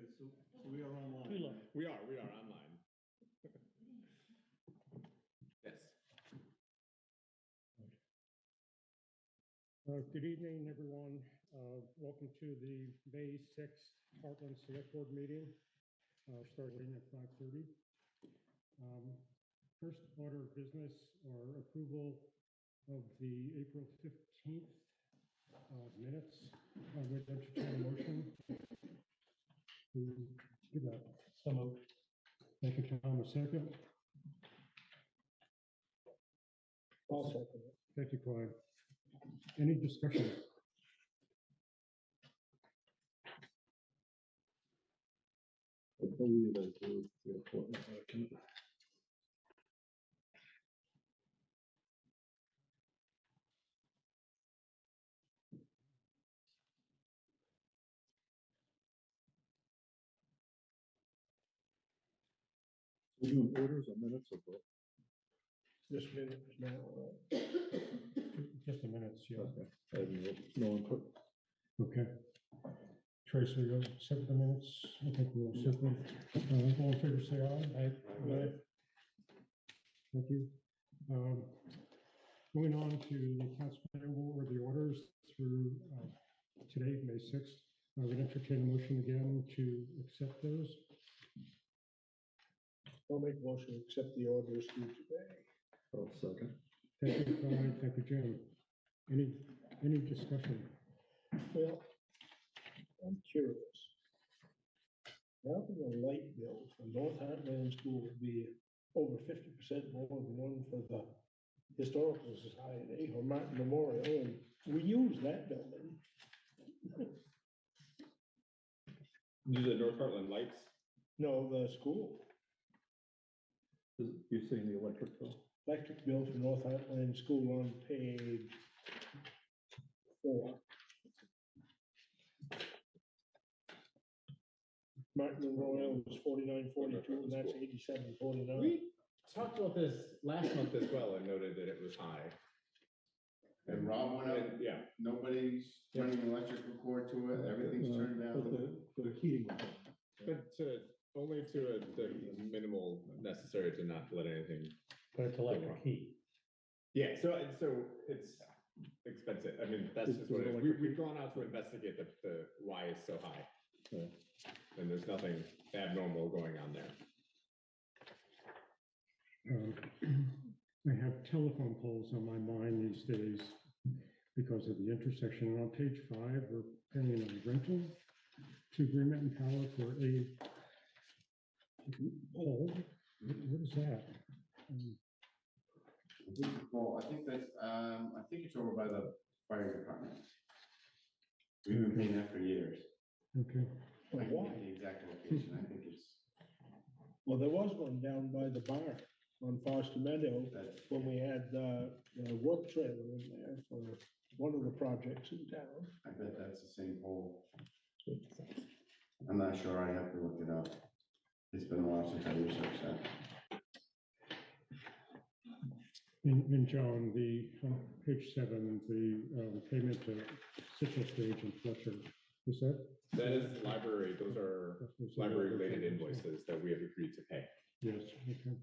Okay, so we are online. We are online. Yes. Good evening, everyone. Welcome to the May 6th Hartland Selectboard meeting, starting at 5:30. First order of business or approval of the April 15th minutes. I would entertain a motion to give that. So moved. Thank you, Tom. A second. I'll second it. Thank you, Clyde. Any discussion? I believe I do the appointment document. We're doing orders or minutes of both? Just minutes now. Just the minutes, yeah. Okay. I have no input. Okay. Tracy, you accept the minutes? I think we'll accept them. All in favor, say aye. Aye. Thank you. Going on to the accounts payable or the orders through today, May 6th. I would entertain a motion again to accept those. I'll make a motion to accept the orders through today. Oh, second. Thank you, Clyde. Thank you, Jim. Any discussion? Well, I'm curious. How can the light bill for North Hartland School would be over 50% more than one for the Historical Society or Martin Memorial, and we use that building? Do the North Hartland lights? No, the school. You're saying the electric bill? Electric bill for North Hartland School on page 4. Martin Memorial was 49.42, and that's 87.49. We talked about this last month as well and noted that it was high. And Rob went out, And, yeah, nobody's running electrical cord to it, everything's turned But down. the heating. was on. but only to the minimal necessary to not let anything. But it's electric heat. Yeah, so it's expensive. I mean, that's Is just it what it is. electric We've gone out to investigate the why it's so high. Yeah. And there's nothing abnormal going on there. I have telephone poles on my mind these days because of the intersection. And on page 5, we're paying a rental to Agreement and Power for a pole. What is that? Well, I think that's, I think it's over by the fire department. We've been paying that for years. Okay. I can get the exact location, I think it's, Well, there was one down by the bar on Foster Meadow that, when we had the work trailer in there for one of the projects in town. I bet that's the same pole. I'm not sure, I have to look it up. It's been a while since I researched that. And John, on page 7, the payment to Cicero Stage and Fletcher, is that? That is library, those are library related invoices that we have agreed to pay. Yes, okay.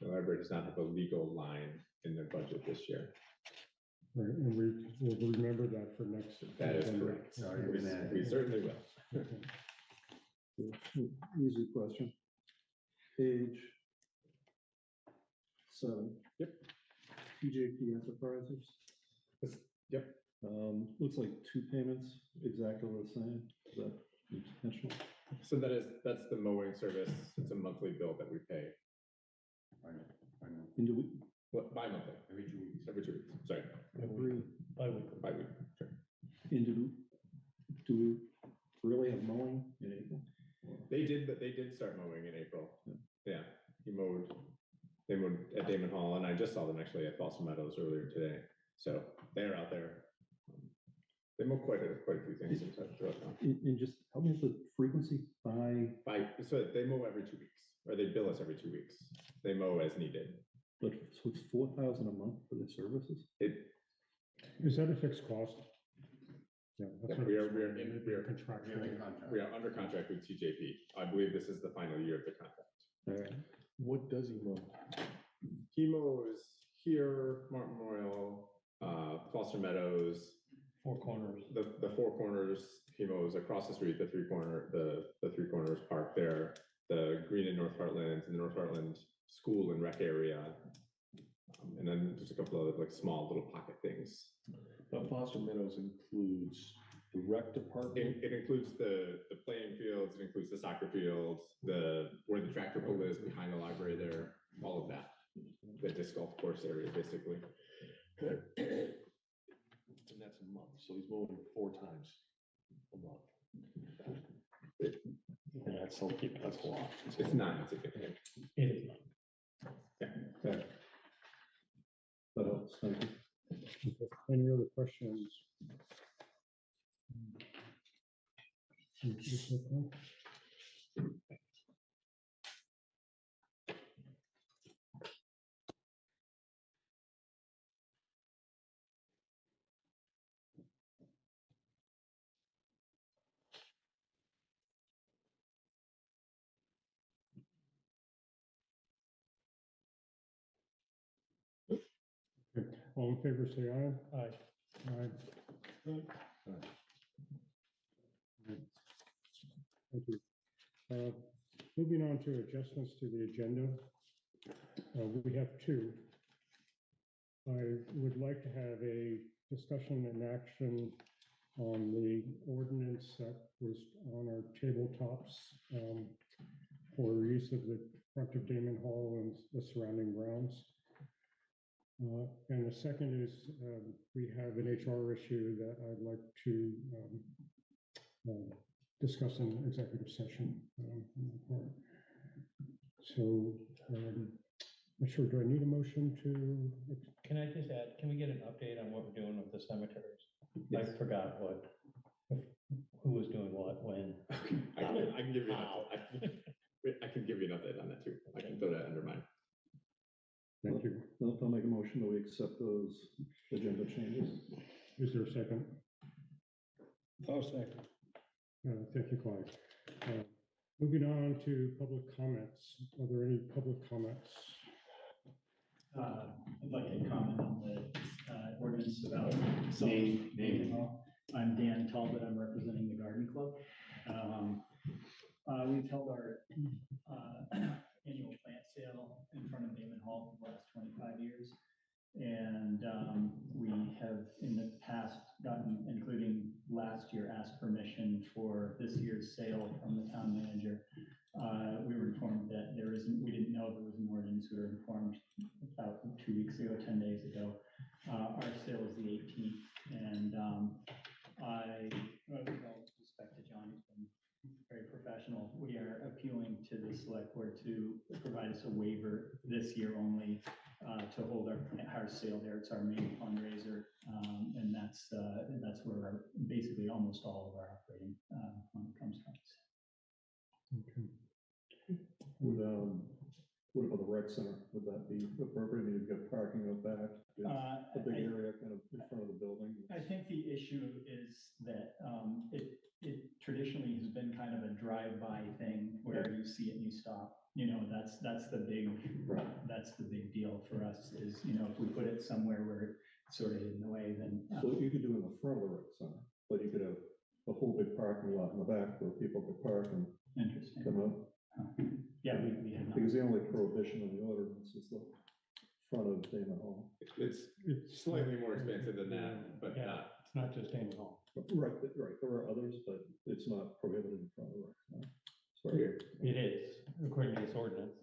The library does not have a legal line in their budget this year. Right, and we will remember that for next. That is November. correct. Sorry, we're gonna- We certainly will. Okay. Easy question. Page 7. Yep. PJP Enterprises. Yep. Looks like 2 payments, exactly the same. Is that intentional? So that's the mowing service. It's a monthly bill that we pay. I know, And do we, What, bi-monthly, every 2 weeks. every 2 weeks, sorry, every, bi-week, sure. and do we really have mowing in April? They did, but they did start mowing in April. Yeah, they mowed at Damon Hall, and I just saw them actually at Foster Meadows earlier today. So they're out there. They mow quite a few things throughout town. And just help me with the frequency So they mow every 2 weeks, or they bill us every 2 weeks. They mow as needed. but so it's 4,000 a month for the services? It, Is that a fixed cost? Yeah. Yeah, that's what we I are- was we are wondering, in- maybe we are- contractual. We are under contract with TJP. I believe this is the final year of the contract. All right. What does he mow? Chemo is here, Martin Memorial, Foster Meadows, Four Corners. the Four Corners. Chemo is across the street, the Three Corners Park there, the Green and North Heartland, and the North Heartland School and Rec area. And then just a couple of like small little pocket things. But Foster Meadows includes the rec department. It includes the playing fields, it includes the soccer fields, where the tractor pull is behind the library there, all of that. The disc golf course area, basically. And that's a month, so he's mowing 4 times a month. And that's a lot. It's not insignificant. It is not. Okay. That helps, thank you. Any other questions? Okay, all in favor, say aye. Aye. Aye. Thank you. Moving on to adjustments to the agenda. We have 2. I would like to have a discussion and action on the ordinance that was on our tabletops for use of the front of Damon Hall and the surrounding grounds. And the second is we have an HR issue that I'd like to discuss in executive session. So, not sure, do I need a motion to? Can I just add, can we get an update on what we're doing with the cemeteries? I forgot who was doing what, when. I can give you an How? update. I can give you an update on that too. I can throw that under mine. Thank you. I'll make a motion that we accept those agenda changes. Is there a second? I'll second. Thank you, Clyde. Moving on to public comments. Are there any public comments? I'd like to comment on the ordinance about. Name. I'm Dan Talbot, I'm representing the Garden Club. We've held our annual plant sale in front of Damon Hall for the last 25 years. And we have in the past gotten, including last year, asked permission for this year's sale from the town manager. We were informed that we didn't know there was an ordinance. We were informed about 2 weeks ago, 10 days ago. Our sale is the 18th, and with all respect to John, he's been very professional. We are appealing to the select board to provide us a waiver this year only to hold our sale there. It's our main fundraiser, and that's where basically almost all of our operating money comes from. Okay. What about the rec center? Would that be appropriate? I mean, you've got parking out back, it's a big area kind of in front of the building. I think the issue is that it traditionally has been kind of a drive-by thing where you see it and you stop. You know, that's the big deal for us is, you know, if we put it somewhere where it's sort of hidden away, then. So you could do it in the front of the rec center, but you could have a whole big parking lot in the back where people could park and Interesting. come out. Yeah, we have not. Because the only prohibition in the ordinance is the front of Damon Hall. It's slightly more expensive than that, but Yeah, not. it's not just Damon Hall. Right, there are others, but it's not prohibited in front of the rec center. Sorry, It is, according to this ordinance.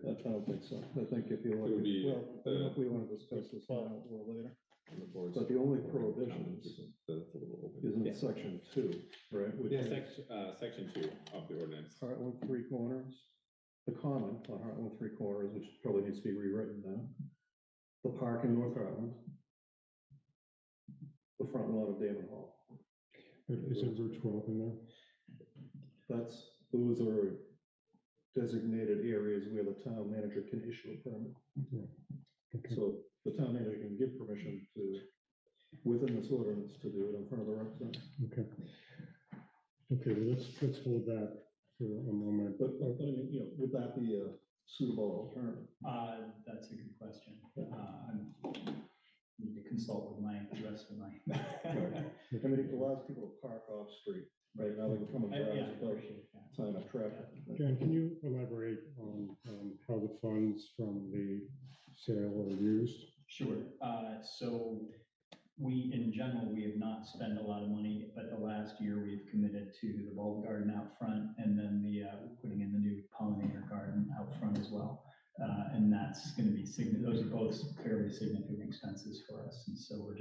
I don't think so. I think if you look It would be well, I don't know if we want to discuss this now or later. The board's- But the only prohibitions That's a little open. is in Yeah. section 2, right? Which Yeah, is section 2 of the ordinance. Hartland Three Corners, the comment on Hartland Three Corners, which probably needs to be rewritten now. The park in North Hartland. The front lawn of Damon Hall. Is it Route 12 in there? Those are designated areas where the town manager can issue a permit. Okay. So the town manager can give permission to within this ordinance to do it in front of the rec center. Okay. Okay, well, let's hold that for a moment. But, I mean, you know, would that be a suitable alternative? That's a good question. I need to consult with the rest of my. I mean, it allows people to park off street, right now they can come and Yeah, browse I without appreciate that. tying up traffic. John, can you elaborate on how the funds from the sale are used? Sure. So we, in general, we have not spent a lot of money, but the last year we've committed to the bulb garden out front and then putting in the new pollinator garden out front as well. And that's going to be those are both fairly significant expenses for us. And so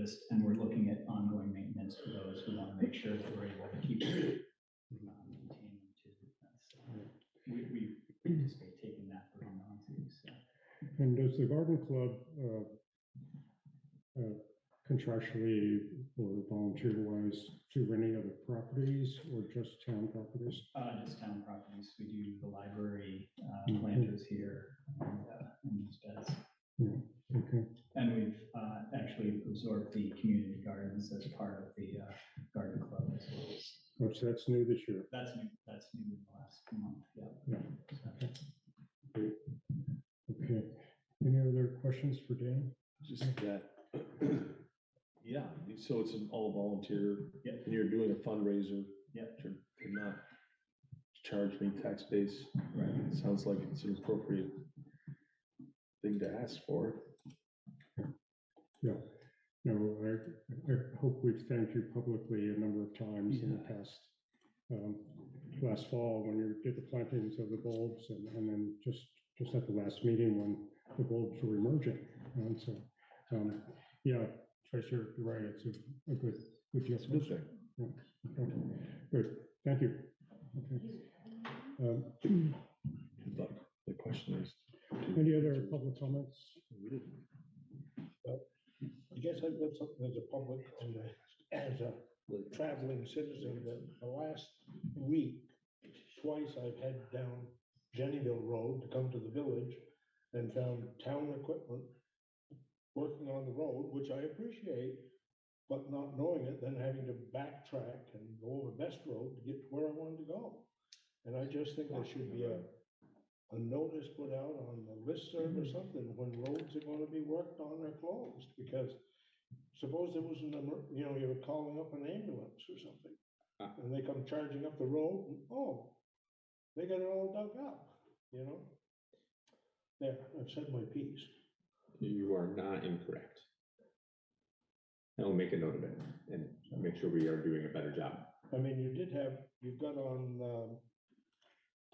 we're looking at ongoing maintenance for those. We want to make sure that we're able to keep maintain them too. So we anticipate taking that burden on too. So. And does the garden club contractually or volunteer-wise do any other properties or just town properties? Just town properties. We do the library, planters here, and these beds. Yeah. Okay. And we've actually absorbed the community gardens as part of the garden club as well. Oh, so that's new this year. That's new in the last month. Yeah. Yeah. So, Okay. Great. Okay. Any other questions for Dan? Just that. Yeah, so it's an all volunteer. Yeah. And you're doing a fundraiser. Yeah. You're not charged any tax base. Right. It sounds like it's an appropriate thing to ask for. Yeah. No, I hope we've thanked you publicly a number of times in the past. Last fall when you did the plantings of the bulbs and then just at the last meeting when the bulbs were emerging. And so, yeah, Treasurer, you're right. It's a good deal. It's a good thing. Yeah. Okay. Good. Thank you. Okay. Good luck. The question is. Any other public comments? We didn't. I guess I've got something as a public and as a traveling citizen that the last week, twice I've head down Jennyville Road to come to the village and found town equipment working on the road, which I appreciate, but not knowing it, then having to backtrack and go over Best Road to get to where I wanted to go. And I just think there should be a notice put out on the listserv or something when roads are going to be worked on or closed, because suppose there was you were calling up an ambulance or something and they come charging up the road and, oh, they got it all dug up, There, I've said my piece. You are not incorrect. I will make a note of it and make sure we are doing a better job. I mean, you've got on,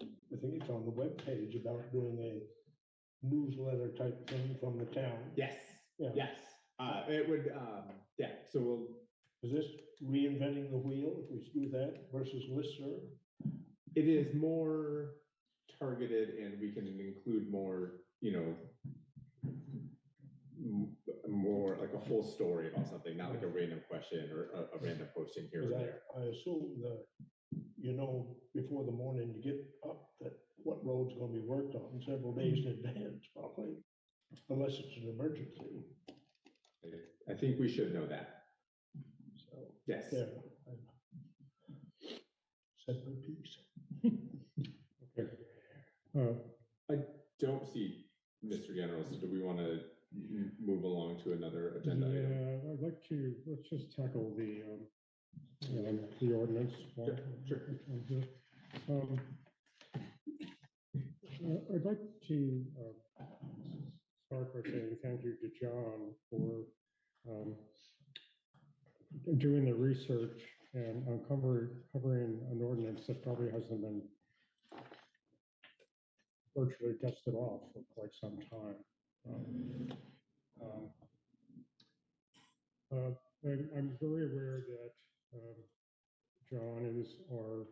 I think it's on the webpage about doing a newsletter type thing from the town. Yes. Yeah. Yes. It would, yeah, so we'll. Is this reinventing the wheel if we do that versus listserv? It is more targeted and we can include more, more like a whole story about something, not like a random question or a random posting here or Because there. I assume that, before the morning you get up, that what road's gonna be worked on several days in advance, probably, unless it's an emergency. I think we should know that. So, Yes. yeah. Said my piece. Okay. I don't see Mr. General, so do we want to move along to another agenda item? Yeah, I'd like to, let's just tackle the ordinance. Sure. I'd like to start by saying thank you to John for doing the research and covering an ordinance that probably hasn't been virtually dusted off for quite some time. I'm very aware that John is our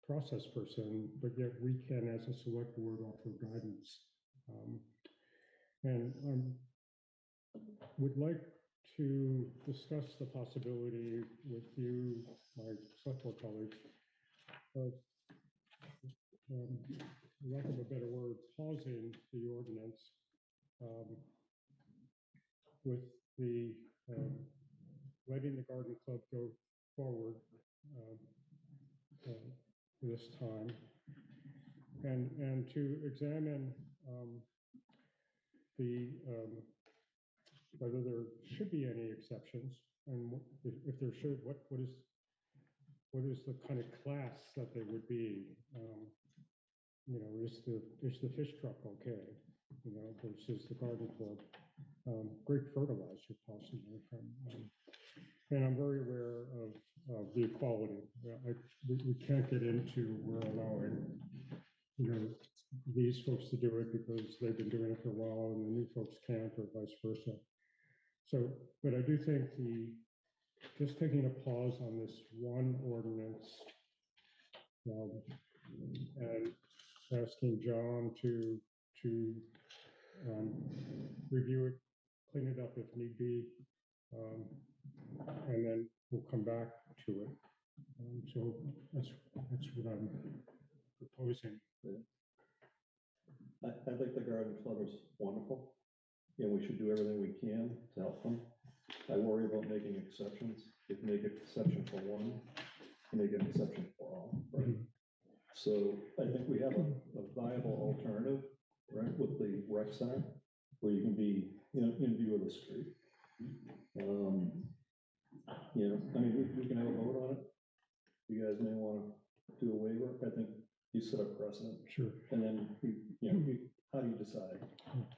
process person, but yet we can, as a select board, offer guidance. And would like to discuss the possibility with you, my select board colleagues, of, for lack of a better word, pausing the ordinance with the letting the garden club go forward this time. And to examine whether there should be any exceptions, and if there should, what is the kind of class that they would be? Is the fish truck okay? Versus the garden club. Great fertilizer possibly from, and I'm very aware of the equality. We can't get into we're allowing, these folks to do it because they've been doing it for a while and the new folks can't, or vice versa. So, but I do think just taking a pause on this one ordinance and asking John to review it, clean it up if need be, and then we'll come back to it. So that's what I'm proposing. I think the garden club is wonderful, and we should do everything we can to help them. I worry about making exceptions. If you make an exception for one, you make an exception for all, right? So I think we have a viable alternative, right, with the rec center, where you can be, in view of the street. I mean, we can have a vote on it. You guys may want to do a waiver. I think you set a precedent. Sure. And then, how do you decide?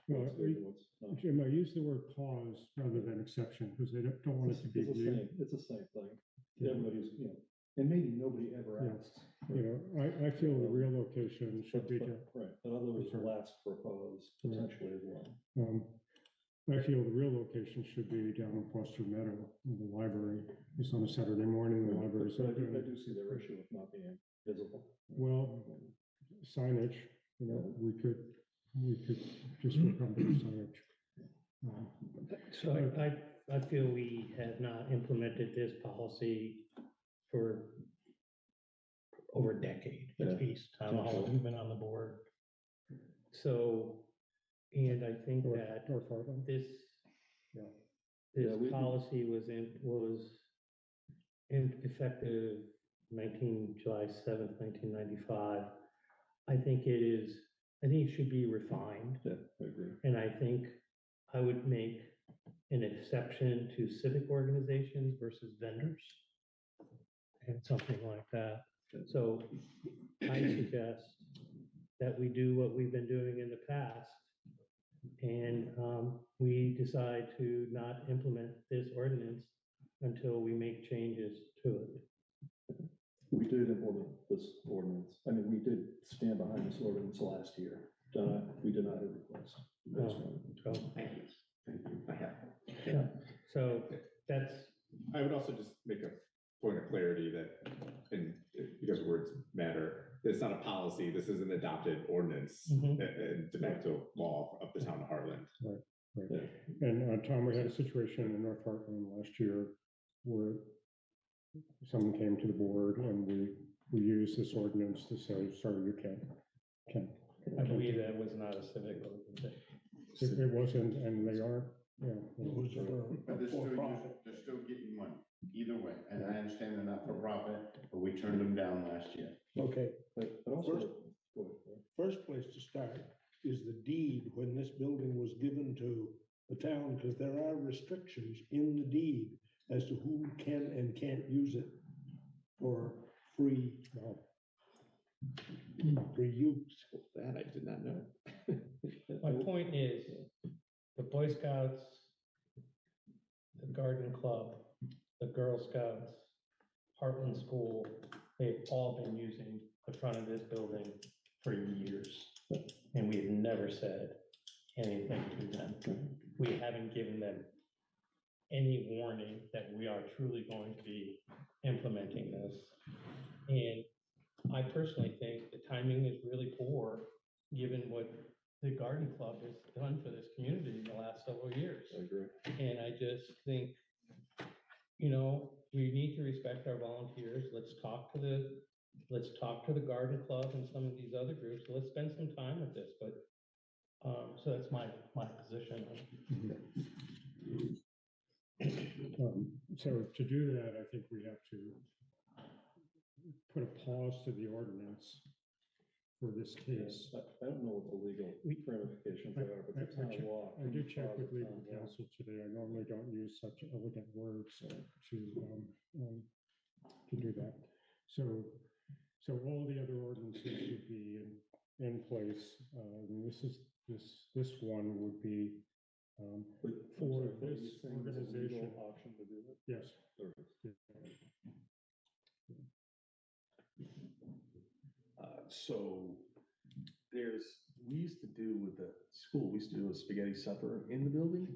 Well, what's good and what's not? Jim, I use the word pause rather than exception because they don't want it to be It's the same thing. Everybody's, and maybe nobody ever Yeah. asks. I feel the real location should be. Right, but others will ask for a pause potentially as well. I feel the real location should be down in Foster Meadow, in the library. It's on a Saturday morning, the library's But I open. do see their issue of not being visible. Well, signage, we could just work on the signage. So I feel we have not implemented this policy for over a decade at least. Tom Holland's been on the board. So, and I think that North Hartland. this we- policy was effective July 7th, 1995. I think it should be refined. Yeah, I agree. And I think I would make an exception to civic organizations versus vendors and something like that. So I suggest that we do what we've been doing in the past, and we decide to not implement this ordinance until we make changes to it. We did implement this ordinance. I mean, we did stand behind this ordinance last year. We did not have a request. Yeah. So that's, I would also just make a point of clarity that, and because words matter, it's not a policy, this is an adopted ordinance and de facto law of the town of Hartland. Right. And Tom, we had a situation in North Hartland last year where someone came to the board and we used this ordinance to say, sorry, you can't. I believe that was not a civic organization. It wasn't, and they aren't, But they're still getting money, either way, and I understand they're not for profit, but we turned them down last year. Okay, But also, first place to start is the deed when this building was given to the town, because there are restrictions in the deed as to who can and can't use it for free use. That I did not know. My point is, the Boy Scouts, the Garden Club, the Girl Scouts, Hartland School, they've all been using the front of this building for years. And we've never said anything to them. We haven't given them any warning that we are truly going to be implementing this. And I personally think the timing is really poor, given what the Garden Club has done for this community in the last several years. I agree. And I just think, we need to respect our volunteers. Let's talk to the Garden Club and some of these other groups. Let's spend some time with this, but, so that's my position. So to do that, I think we have to put a pause to the ordinance for this case. I don't know what the legal ramifications are, but the town law. I did check with the legal town law. counsel today. I normally don't use such elegant words to do that. So all the other ordinances would be in place. And this one would be But I'm for sorry, what are you this saying, there's a legal organization. option to do that? Yes. There is. So we used to do with the school, we used to do a spaghetti supper in the building.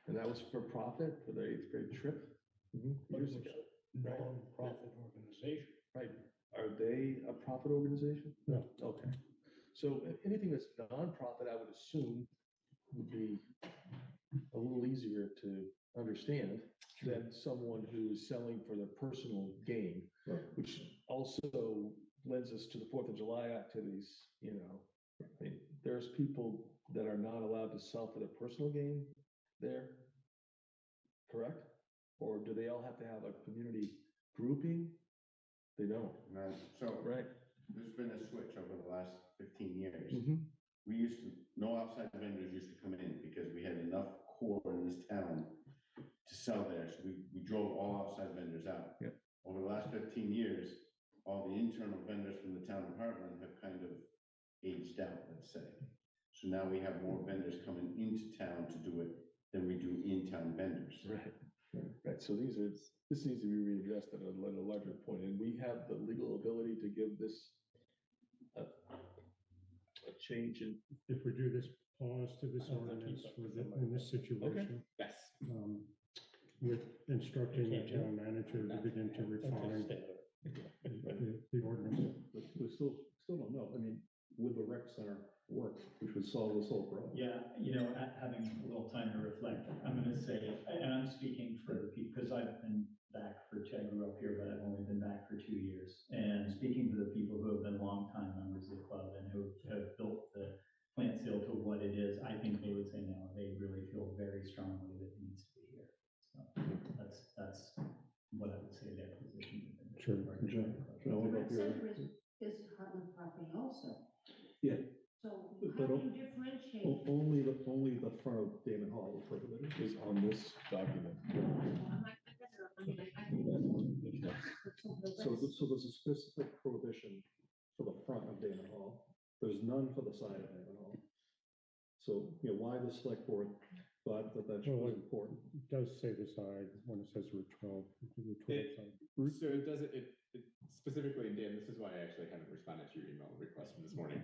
And that was for profit for the 8th grade trip years ago. Non-profit organization. Right. Are they a profit organization? No. Okay. So anything that's nonprofit, I would assume would be a little easier to understand than someone who's selling for their personal gain, Right. which also lends us to the 4th of July activities, you know. I mean, there's people that are not allowed to sell for their personal gain there, correct? Or do they all have to have a community grouping? They don't. Right, so Right. there's been a switch over the last 15 years. Mhm. We used to, no outside vendors used to come in because we had enough core in this town to sell there. So we drove all outside vendors out. Yep. Over the last 15 years, all the internal vendors from the town of Hartland have kind of aged out, let's say. So now we have more vendors coming into town to do it than we do in-town vendors. Right. Right. So this needs to be readdressed at a larger point, and we have the legal ability to give this a change in. If we do this pause to this ordinance in this situation. Yes. With instructing the You can't do town manager to begin to refine the ordinance. But we still don't know. I mean, would the rec center work, which would solve this whole problem? Yeah, you know, having a little time to reflect, I'm gonna say, and I'm speaking for the people, because I've been back I grew up here, but I've only been back for 2 years. And speaking for the people who have been longtime members of the club and who have built the plant sale to what it is, I think they would say no, they really feel very strongly that it needs to be here. So that's what I would say their position. Sure. John, The what rec about your? center is Hartland property also. Yeah. So But how do you differentiate? Only the front of Damon Hall is prohibited. Is on this document. So there's a specific prohibition for the front of Damon Hall. There's none for the side of Damon Hall. So, you know, why the select board thought that was important. It does say the side when it says Route 12. Route 12 side. So it does it specifically, and Dan, this is why I actually haven't responded to your email request from this morning.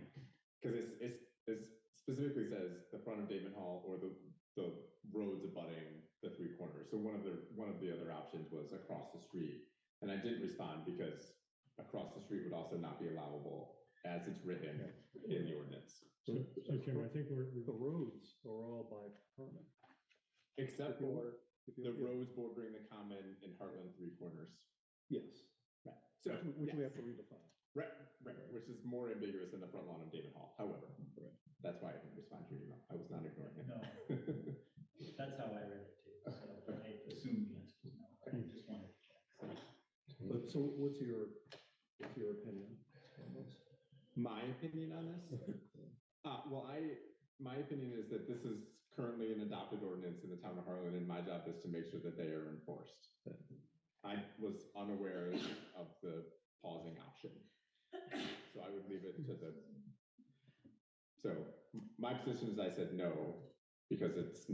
Because it specifically says the front of Damon Hall or the roads abutting the 3 corners. So one of the other options was across the street. And I didn't respond because across the street would also not be allowable as it's written in the ordinance. So Jim, I think The roads are all by permit. Except for the roads bordering the common in Hartland 3 corners. Yes. Right. So Which we yes. have to redefine. Right, which is more ambiguous than the front lawn of Damon Hall. However, that's why I didn't respond to your email. I was not ignoring it. No, that's how I read it too. So I assume the answer is no, but I just wanted to check. But so what's your opinion on this? My opinion on this? My opinion is that this is currently an adopted ordinance in the town of Hartland, and my job is to make sure that they are enforced. I was unaware of the pausing option. So I would leave it to so my position is I said no, because it's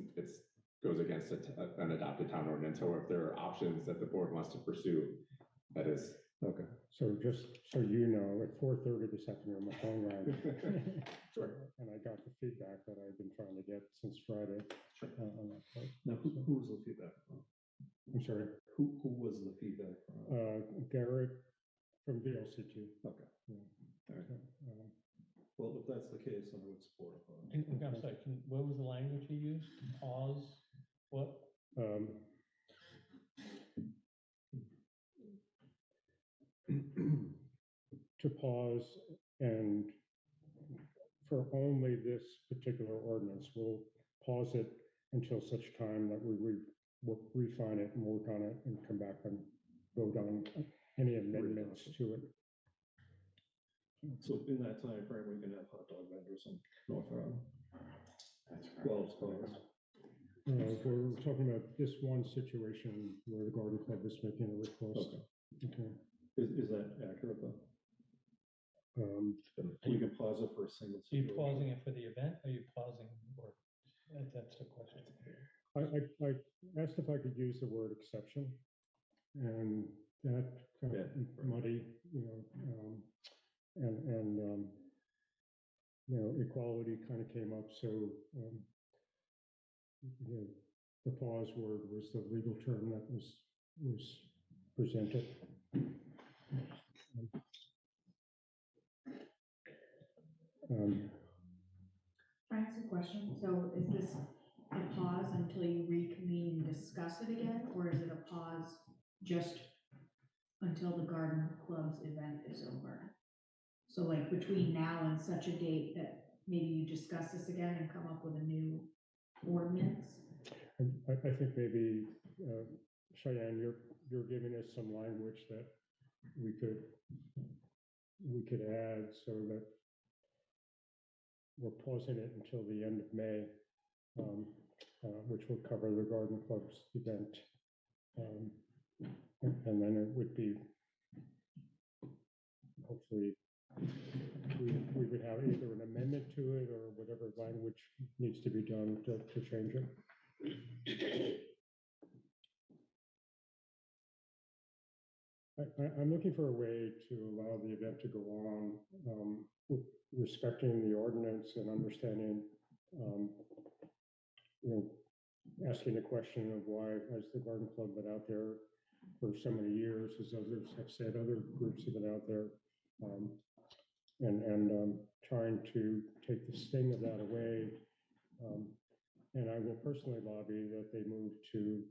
goes against an adopted town ordinance. However, if there are options that the board wants to pursue, that is. Okay, so just so you know, at 4:30 this afternoon, my phone rang. And I got the feedback that I've been trying to get since Friday. On that part. Now, who was the feedback from? I'm sorry, Who was the feedback from? Garrett from VLCT. Okay. Yeah. Well, if that's the case, then I would support it. And I'm sorry, what was the language you used? Pause, what? To pause and for only this particular ordinance, we'll pause it until such time that we refine it and work on it and come back and vote on any amendments to it. So in that time frame, we can have hot dog vendors in North Island. That's right. Well, it's closed. We're talking about this one situation where the garden club is making a request. Okay. Okay. Is that accurate though? Um, We can pause it for a single Are you situation. pausing it for the event? Or are you pausing, or, that's the question. I asked if I could use the word exception, and that kind of Yeah. muddy, equality kind of came up, so, the pause word was the legal term that was presented. Can I ask a question? So is this a pause until you reconvene and discuss it again, or is it a pause just until the garden club's event is over? So like between now and such a date that maybe you discuss this again and come up with a new ordinance? I think maybe, Cheyenne, you're giving us some language that we could add so that we're pausing it until the end of May, which will cover the garden club's event. And then it would be, hopefully, we would have either an amendment to it or whatever language needs to be done to change it. I'm looking for a way to allow the event to go on, with respecting the ordinance and understanding, asking the question of why has the garden club been out there for so many years, as others have said, other groups have been out there, and trying to take the sting of that away. And I will personally lobby that they move to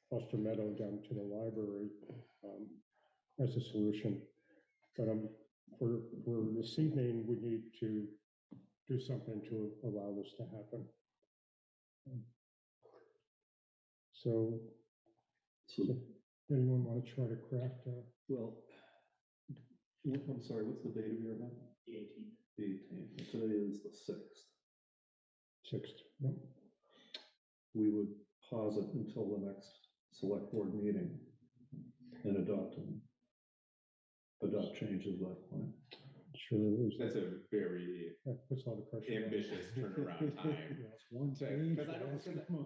Foster Meadow down to the library as a solution. But for this evening, we need to do something to allow this to happen. So anyone want to try to craft a? Well, I'm sorry, what's the date of your event? The 18th. The 18th. Today is the 6th. 6th. Yep. We would pause it until the next select board meeting and adopt changes at that point. Sure. That's a very That puts a lot of pressure. ambitious turnaround time.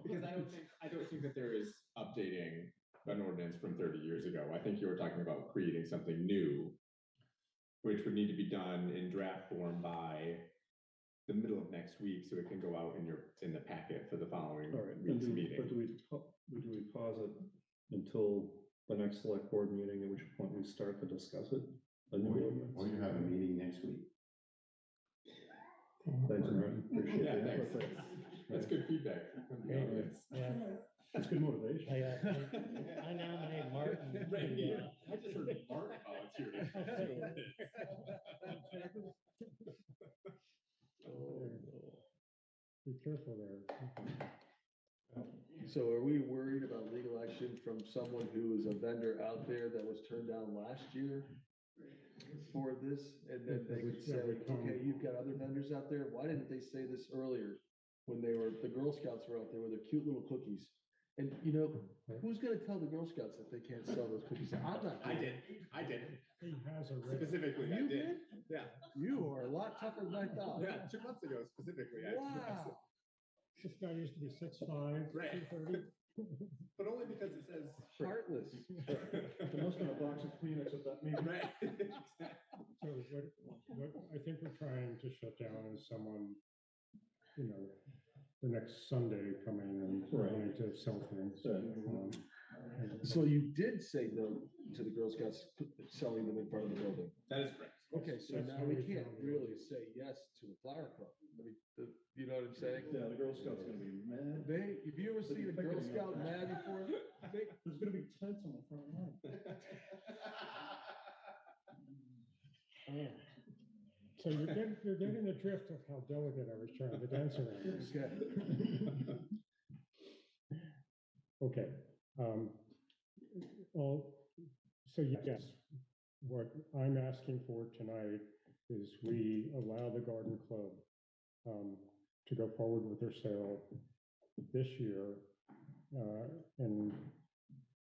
Because I don't think that there is updating an ordinance from 30 years ago. I think you were talking about creating something new, which would need to be done in draft form by the middle of next week, so it can go out in the packet for the following All right, week's meeting. but do we pause it until the next select board meeting, at which point we start to discuss it? Or you have a meeting next week. Thanks, Martin. Appreciate Yeah, that. thanks. That's good feedback from the audience. Yeah, That's good motivation. I nominate Martin. Right, yeah. I just heard Martin volunteer. Be careful there. So are we worried about legal action from someone who is a vendor out there that was turned down last year for this? And then they could say, okay, you've got other vendors out there. Why didn't they say this earlier when the Girl Scouts were out there with their cute little cookies? And who's gonna tell the Girl Scouts that they can't sell those cookies? I'm not. I did. He has a Specifically, I You did. did? Yeah. You are a lot tougher than I thought. Yeah, 2 months ago specifically. Wow. This guy used to be 6'5", Right. 230. But only because it says Heartless. There must have been a box of Kleenex at that meeting. right. So what I think we're trying to shut down is someone, the next Sunday coming and wanting to sell things. So you did say no to the Girl Scouts selling them in front of the building? That is correct. Okay, so That's now how we we can't found the really ordinance. say yes to the flower club. I mean, you know what I'm saying? Yeah, the Girl Scouts are gonna be mad. Have you ever seen a Girl Scout mad before? There's gonna be tents on the front lawn. So you're getting the drift of how delicate I was trying to dance around this. Okay. Okay. All, so yes, what I'm asking for tonight is we allow the garden club to go forward with their sale this year. And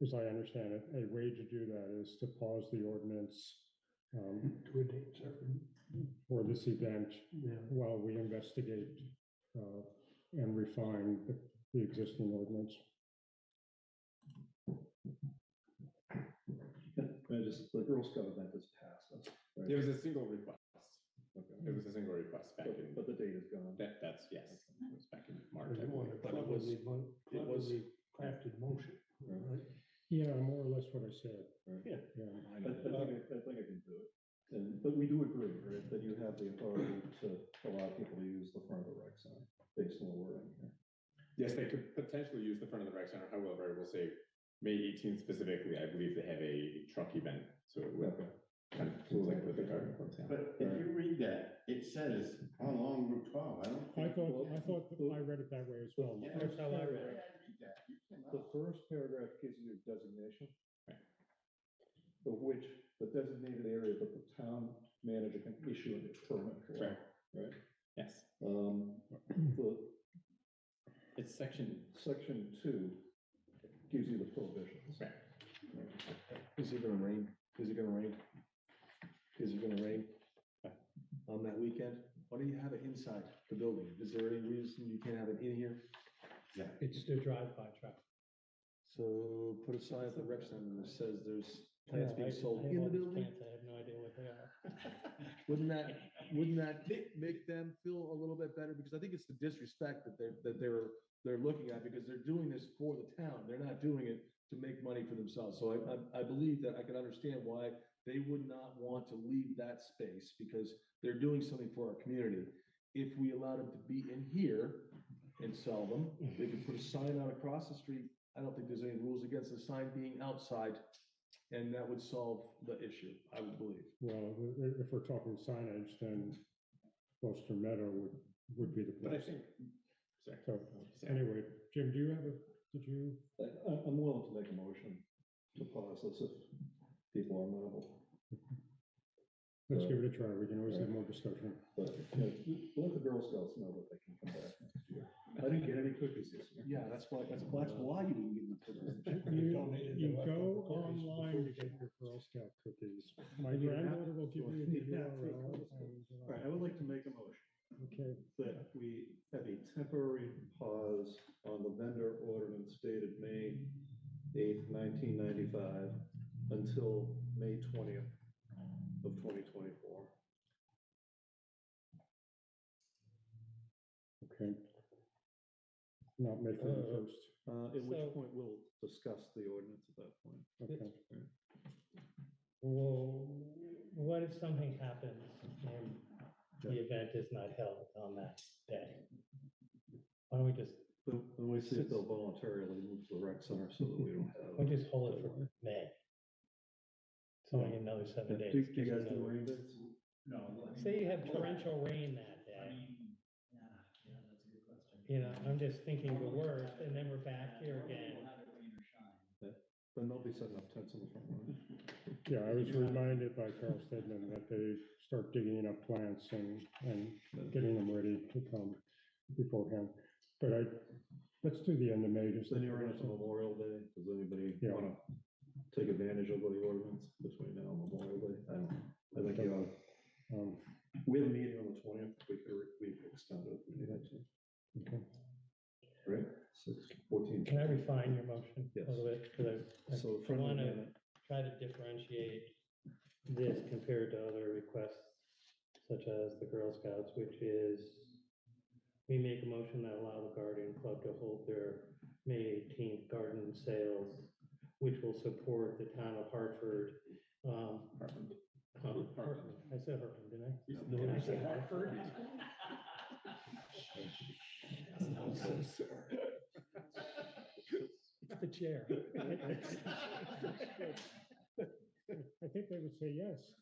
as I understand it, a way to do that is to pause the ordinance To a date certain. for this event Yeah. while we investigate and refine the existing ordinance. The Girl Scout event is past us, right? It was a single request. Okay. It was a single request back in, But the date is gone. that's, yes, it was back in March. I You want believe. a But it was- cleverly crafted motion, right? Yeah, more or less what I said. Right. Yeah. I I know. think I can do it. And, but we do agree, right, that you have the authority to allow people to use the front of the rec center based on the wording here. Yes, they could potentially use the front of the rec center. However, I will say May 18th specifically, I believe they have a truck event. So it will kind of conflict with the garden club. Yeah. But if you read that, it says along Route 12, I don't I think. thought I read it that way as well. Yeah, That's how I read it. read that. You The cannot. first paragraph gives you a designation. Right. Of which the designated area that the town manager can issue a permit for. Correct. Right? Yes. The It's section. section 2 gives you the prohibitions. Right. Is it gonna rain? Is it gonna rain? Is it gonna rain on that weekend? Why don't you have it inside the building? Is there any reason you can't have it in here? It's the drive-by traffic. So put a sign at the rec center that says there's plants No, being I sold have in all the these building. plants, I have no idea what they are. Wouldn't that make them feel a little bit better? Because I think it's the disrespect that they're looking at, because they're doing this for the town. They're not doing it to make money for themselves. So I believe that I can understand why they would not want to leave that space, because they're doing something for our community. If we allow them to be in here and sell them, they can put a sign out across the street. I don't think there's any rules against the sign being outside, and that would solve the issue, I would believe. Well, if we're talking signage, then Gloucester Meadow would be the But I place. think, sorry. So Sam. anyway, Jim, do you have did you? I'm willing to make a motion to pause this if people are amenable. Let's give it a try. We can always have more discussion. But, let the Girl Scouts know that they can come back next year. I didn't get any cookies this year. Yeah, that's why you didn't give them cookies. You go online to get your Girl Scout cookies. My granddaughter will give you the URL. All right, I would like to make a motion Okay, that we have a temporary pause on the vendor ordinance dated May 8th, 1995 until May 20th of 2024. okay. Not May 31st. At which So- point we'll discuss the ordinance at that point. Okay. Well, what if something happens and the event is not held on that day? Why don't we just, Then we see if they'll voluntarily move to the rec center so that we don't we have. just hold it for May? It's only another 7 days. Do you gives guys do another- rain dates? No. I mean- Say you have torrential rain that I day, mean, yeah, that's a good question. you know, I'm just thinking the worst, and then we're back here again. We'll have it rain or shine. Then they'll be setting up tents in the front lawn. Yeah, I was reminded by Carl Stedman that they start digging up plants and getting them ready to come beforehand. But let's do the end of May. Just Then you're into Memorial Day. Does anybody Yeah. want to take advantage of the ordinance between now and Memorial Day? I think you ought to. We have a meeting on the 20th. We could extend it if we needed to. Okay. Right? 14. Can I refine your motion Yes. a little bit? Because So I friendly want to amendment. try to differentiate this compared to other requests, such as the Girl Scouts, which is we make a motion that allow the Guardian Club to hold their May 18th garden sales, which will support the town of Hartford. Hartland. Hartland. I said Hartland, didn't I? No, Did I you say said Hartford? It's the chair. I think they would say yes.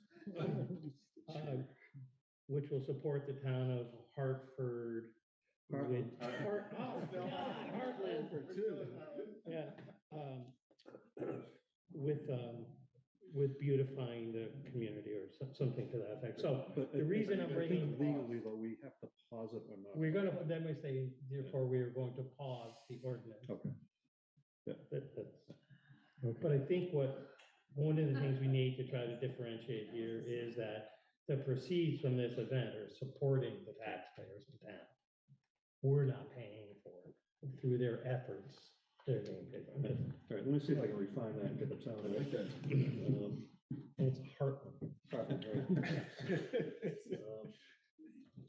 Which will support the town of Hartford. Hartland. Oh, God, Hartland. For two. Yeah, beautifying the community or something to that effect. So But the reason I'm I bringing. think legally, though, we have to pause it or not. We're gonna, then we say, therefore, we are going to pause the ordinance. Okay. Yeah. That's, but I think one of the things we need to try to differentiate here is that the proceeds from this event are supporting the taxpayers in town. We're not paying for it. Through their efforts, they're being paid for it. All right, let me see if I can refine that and get the town. I like that. And it's Hartland. Hartland, right.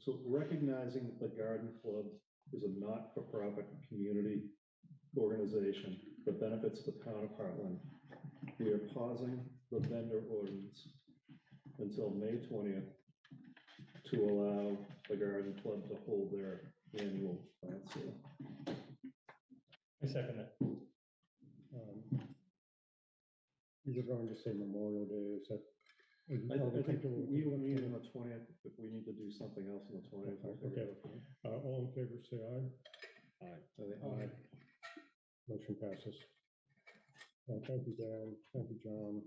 So recognizing that the Garden Club is a not-for-profit community organization that benefits the town of Hartland, we are pausing the vendor ordinance until May 20th to allow the Garden Club to hold their annual plant sale. I second that. You were going to say Memorial Day, is that? I think we will meet on the 20th, if we need to do something else on the 20th. I'll figure it out. All in favor, say aye. Aye. Motion passes. Thank you, Dan. Thank you, John.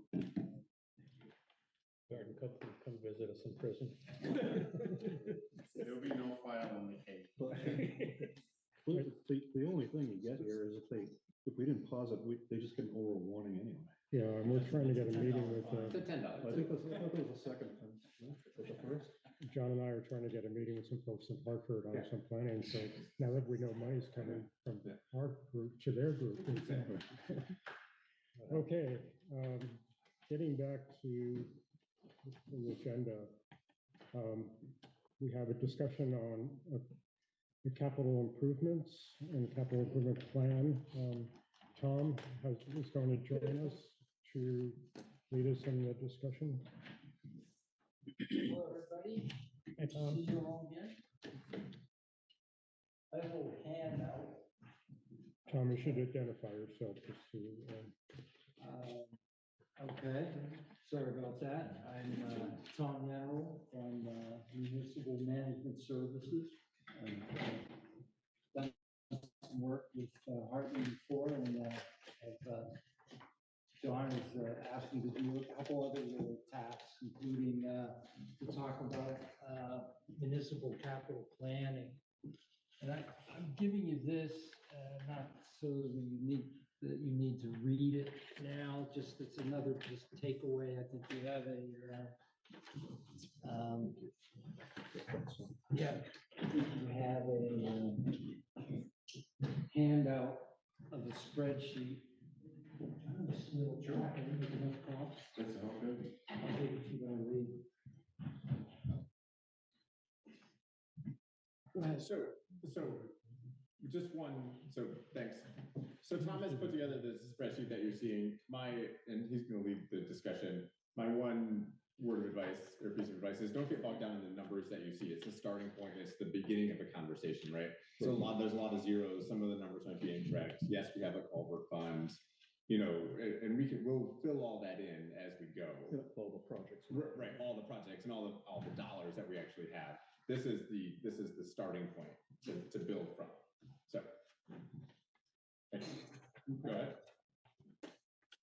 Garden Club can come visit us in prison. There'll be no file on the case. The only thing you get here is if we didn't pause it, they just get an oral warning anyway. Yeah, and we're trying to get a meeting with, It's a $10. I thought there was a second thing. Was it the first? John and I are trying to get a meeting with some folks in Hartford on some planning, so now that we know money's coming from our group to their group. Okay, getting back to the agenda, we have a discussion on the capital improvements and capital improvement plan. Tom is going to join us to lead us in the discussion. Hello, everybody. Hey, Tom. See you all again. I have a little handout. Tom, you should identify yourself just to, Okay, sorry about that. I'm Tom Yarrow from Municipal Management Services. I've done some work with Hartland before, and John has asked me to do a couple other little tasks, including to talk about municipal capital planning. And I'm giving you this not so that you need to read it now, just it's another just takeaway. I think you have you have a handout of a spreadsheet. Just a little track, I think enough cost. That's all good. I'll take it if you're gonna read. Go ahead. So just one, thanks. So Tom has put together this spreadsheet that you're seeing. And he's gonna lead the discussion. My one word of advice or piece of advice is don't get bogged down in the numbers that you see. It's the starting point. It's the beginning of a conversation, right? So there's a lot of zeros. Some of the numbers might be incorrect. Yes, we have a culvert fund, and we'll fill all that in as we go. All the projects. Right, all the projects and all the dollars that we actually have. This is the starting point to build from. So, go ahead.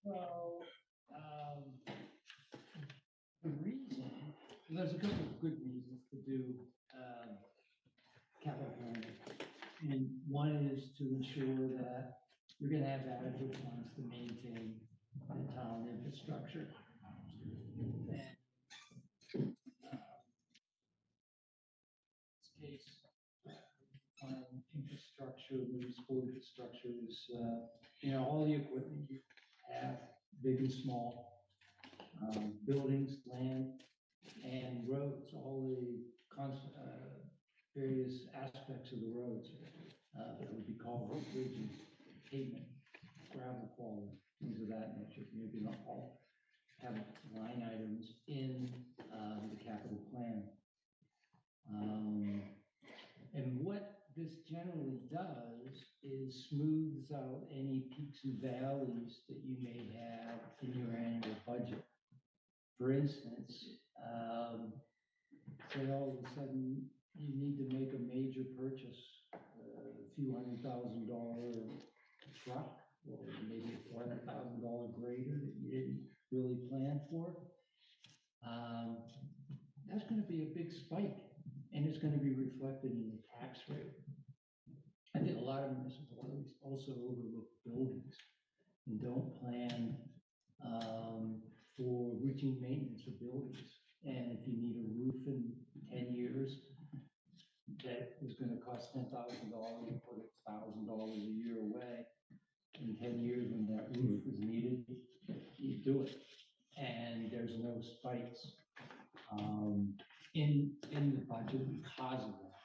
Well, the reason, there's a couple of good reasons to do capital planning. And one is to ensure that you're gonna have adequate funds to maintain the town infrastructure. And, this case, infrastructure, municipal infrastructure is, all the equipment you have, big and small, buildings, land, and roads, all the various aspects of the roads. That would be called bridges, pavement, gravel quality, things of that nature. Maybe not all have line items in the capital plan. And what this generally does is smooths out any peaks and valleys that you may have in your annual budget. For instance, say all of a sudden you need to make a major purchase, a few $100,000 truck, or maybe a $400,000 grader that you didn't really planned for, that's gonna be a big spike, and it's gonna be reflected in the tax rate. I think a lot of municipalities also overlook buildings and don't plan for routine maintenance of buildings. And if you need a roof in 10 years, that is gonna cost $10,000, you put $1,000 a year away. In 10 years, when that roof is needed, you do it. And there's no spikes in the budget because of that.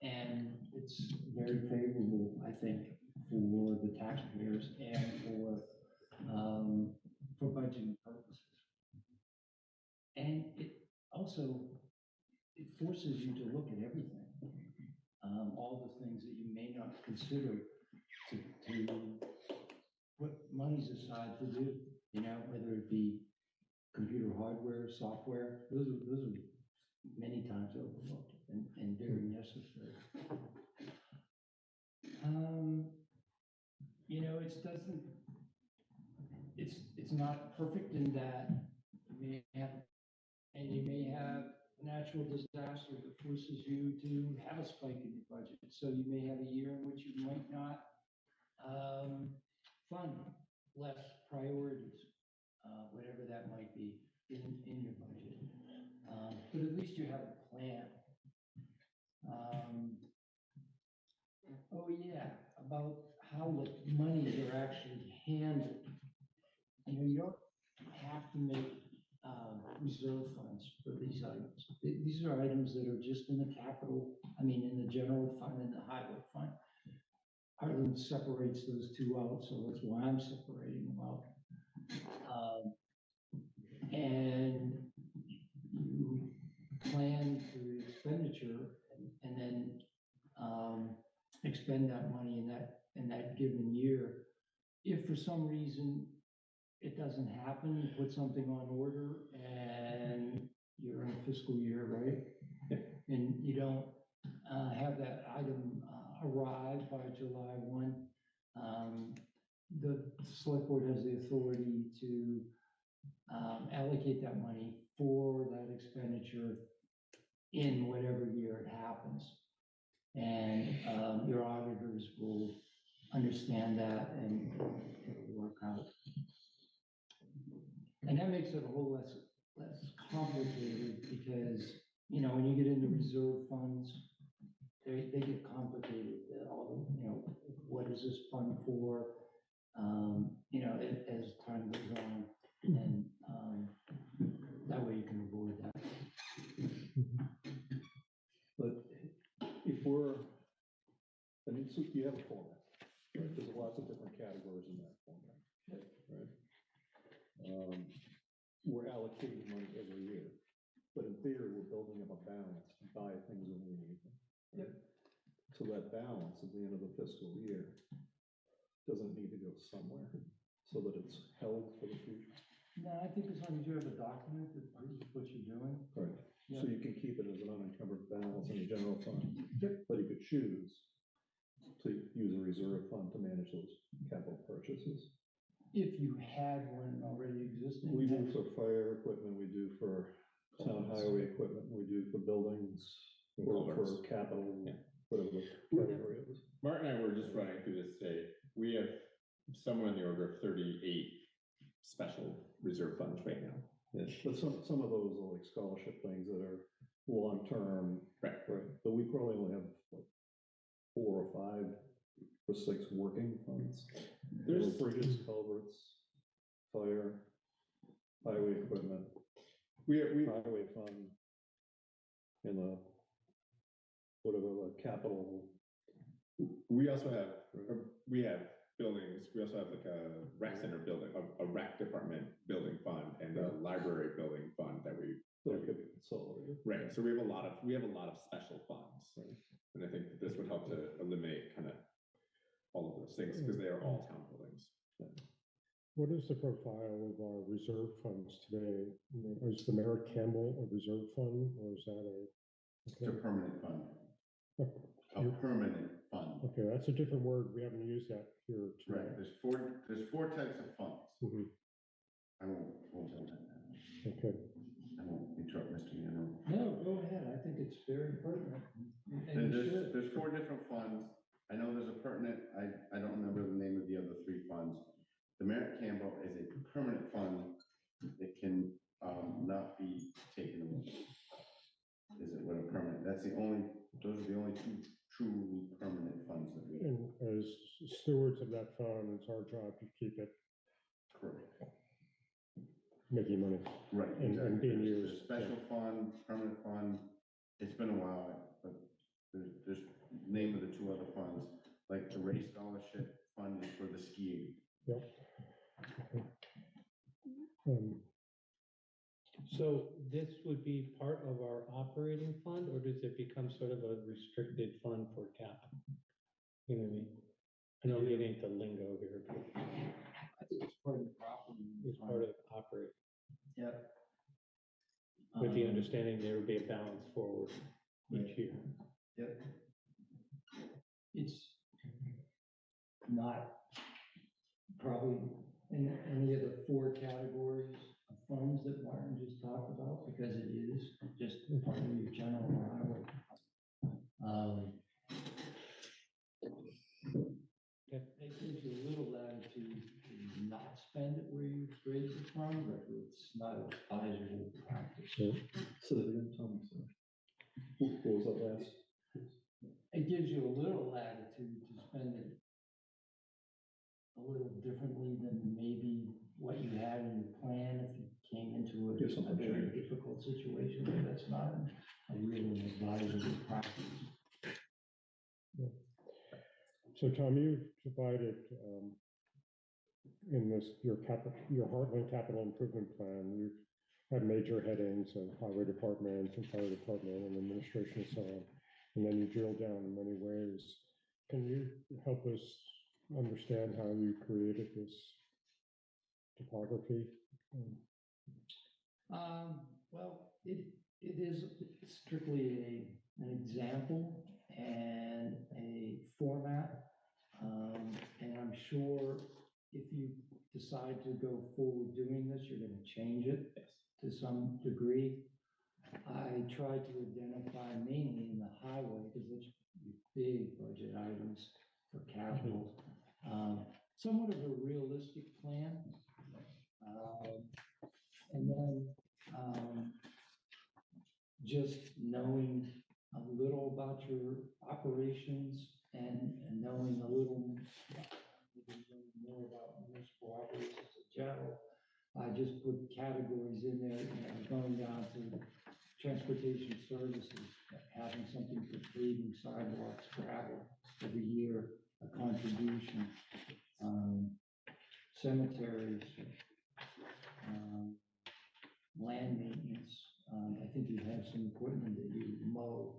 And it's very favorable, I think, for the taxpayers and for budgeting purposes. And it also, it forces you to look at everything. All the things that you may not consider to put monies aside to do, you know, whether it be computer hardware, software, those are many times overlooked and very necessary. You know, it's not perfect in that you may have natural disaster that forces you to have a spike in your budget. So you may have a year in which you might not fund less priorities, whatever that might be in your budget. But at least you have a plan. Oh yeah, about how the monies are actually handled. You know, you don't have to make reserve funds for these items. These are items that are just in the capital, in the general fund and the highway fund. Hartland separates those two out, so that's why I'm separating them out. And you plan for the expenditure and then expend that money in that given year. If for some reason it doesn't happen, you put something on order and you're in a fiscal year, right? And you don't have that item arrive by July 1, the select board has the authority to allocate that money for that expenditure in whatever year it happens. And your auditors will understand that and it'll work out. And that makes it a whole less complicated because, you know, when you get into reserve funds, they get complicated. What is this fund for? You know, as time goes on, and that way you can avoid that. But if so you have a format, right? There's lots of different categories in that format, right? We're allocating money every year, but in theory, we're building up a balance to buy things when we need them. Right? Yep. So that balance at the end of the fiscal year doesn't need to go somewhere so that it's held for the future. No, I think as long as you have a document that proves what you're doing. Right. Yep. So you can keep it as an unencumbered balance in the general fund. Yep. But you could choose to use a reserve fund to manage those capital purchases. If you had one already existing. We do for fire equipment, we do for town highway equipment, we do for buildings, or for capital, whatever the category is. Mark and I were just running through this today. We have somewhere in the order of 38 special reserve funds right now. Yes, but some of those are like scholarship things that are long-term. Right. But we probably only have like 4 or 5 or 6 working funds. There's bridges, culverts, fire, highway equipment. We highway fund, and whatever capital. We also have buildings. We also have like a rec center building, a rec department building fund, and a library building fund that could be consolidated. Right. So we have a lot of special funds, and I think that this would help to eliminate kind of all of those things because they are all town buildings. What is the profile of our reserve funds today? Is the Merrit Campbell a reserve fund, or is that It's a permanent fund. A You're- permanent fund. Okay, that's a different word. We haven't used that here Right, tonight. there's four types of funds. Mhm. I won't tell that now. Okay. I won't interrupt Mr. Mano. No, go ahead. I think it's very pertinent. And you should. There's 4 different funds. I know there's a pertinent, I don't remember the name of the other 3 funds. The Merrit Campbell is a permanent fund that can not be taken away. Is it what a permanent, those are the only 2 truly permanent funds that we have. And as stewards of that fund, it's our job to keep it Correct. making money. Right, And exactly. being There's used, special fund, permanent fund. It's been a while, but there's name of the 2 other funds, like the race scholarship fund is for the skiing. Yep. Um, So this would be part of our operating fund, or does it become sort of a restricted fund for capital? You know what I mean? I know we ain't the lingo here, but I think it's part of the property. it's part of operating, Yep. with the understanding there would be a balance forward each year. Yep. It's not probably in any of the 4 categories of funds that Martin just talked about, because it is just part of your general highway. It gives you a little latitude to not spend it where you raised it from, but it's not advisable practice. So they didn't tell me, so. What was that last? It gives you a little latitude to spend it a little differently than maybe what you had in your plan if you came into If a something very changed. difficult situation, but that's not a really advisable practice. So Tom, you divided in this, your Heartland capital improvement plan, you had major headings of highway department and fire department and administration and so on. And then you drill down in many ways. Can you help us understand how you created this topography? Well, it is strictly an example and a format. And I'm sure if you decide to go forward doing this, you're going to change it to some degree. I tried to identify mainly in the highway, because it's big budget items for capital. Somewhat of a realistic plan. And then just knowing a little about your operations and knowing a little more about municipal operations in general. I just put categories in there, going down to transportation services, having something for paving, sidewalks, gravel every year, a contribution, cemeteries, land maintenance. I think you have some equipment that you mow.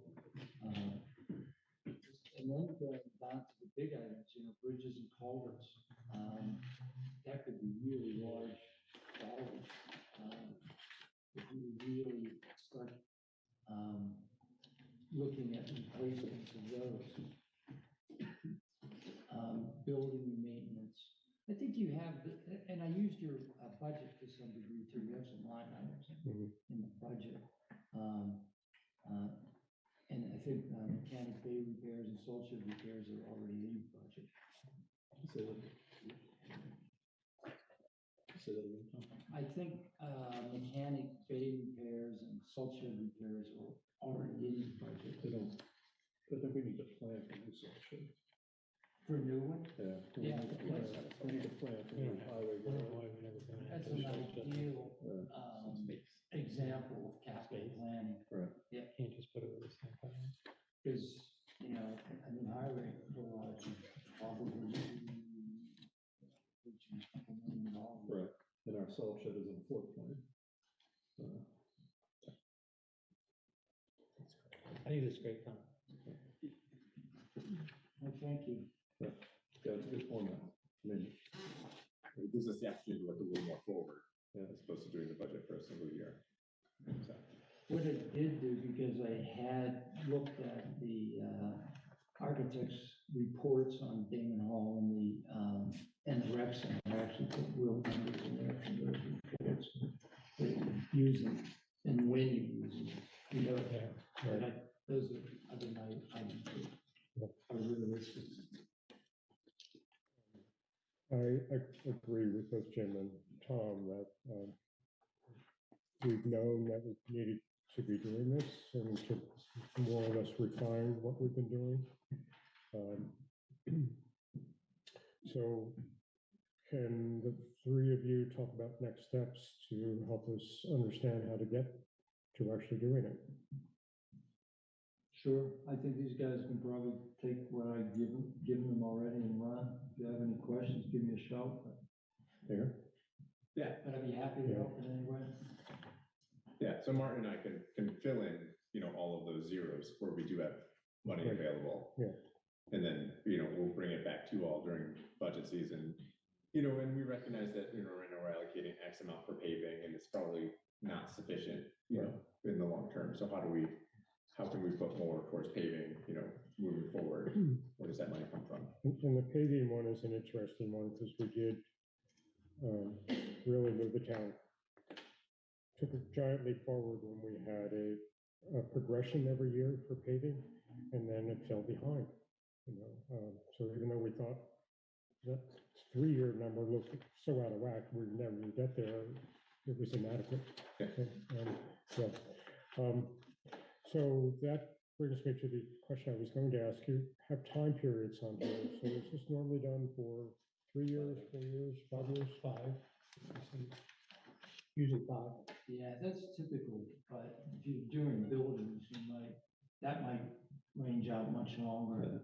And then going down to the big items, bridges and culverts. That could be really large dollars. If you really start looking at replacements of those. Building maintenance. I think you have, and I used your budget to some degree too. You have some line items in the budget. And I think mechanic bay repairs and salt shed repairs are already in your budget. I think mechanic bay repairs and salt shed repairs are already in your budget. I think we need to plan for new section. For a new one? Yeah. Yeah. We need to plan for new highway. I don't know why we never done that. That's an ideal example of capital planning. Right. Yeah, Can't just put it with the same thing. because, highway garage is probably reaching a couple $1 million. Right, and our salt shed is in the flood plain. I think it's great, Tom. Well, thank you. Yeah, it's a good format. I mean, It gives us the opportunity to look a little more forward, as opposed to doing the budget for a single year. So, What I did do, because I had looked at the architect's reports on Damon Hall and the reps, and I actually put real numbers in there from those reports. I agree with both Jim and Tom that we've known that we needed to be doing this and to more or less refine what we've been doing. So can the three of you talk about next steps to help us understand how to get to actually doing it? Sure, I think these guys can probably take what I've given them already and run. If you have any questions, give me a shout. There. Yeah, But I'd be happy to help in any way. yeah, so Martin and I can fill in, all of those zeros where we do have money Right. available. Yeah. And then, we'll bring it back to you all during budget season. And we recognize that, right now we're allocating X amount for paving and it's probably not sufficient, in the long term. So how can we put more towards paving, moving forward? Where does that money come from? And the paving one is an interesting one because we did really move the town. Took a giant leap forward when we had a progression every year for paving, and then it fell behind. So even though we thought that 3-year number looked so out of whack, we never would get there. It was inadequate. So that brings me to the question I was going to ask you. Have time periods on here. So is this normally done for 3 years, 4 years, 5 years? 5. Usually 5. Yeah, that's typical, but if you're doing buildings, that might range out much longer.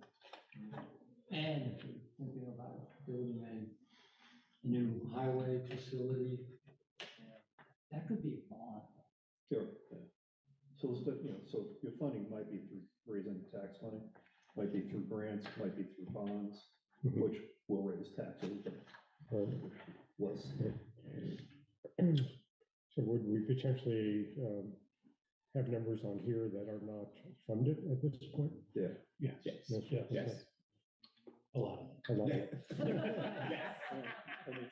And if you're thinking about building a new highway facility, that could be a bond. Sure. Yeah. So, so your funding might be through raising tax money, might be through grants, might be through bonds, which will raise taxes, but less. So would we potentially have numbers on here that are not funded at this point? Yeah. Yes. Yes. Yes. A lot. A lot. Yes. I mean,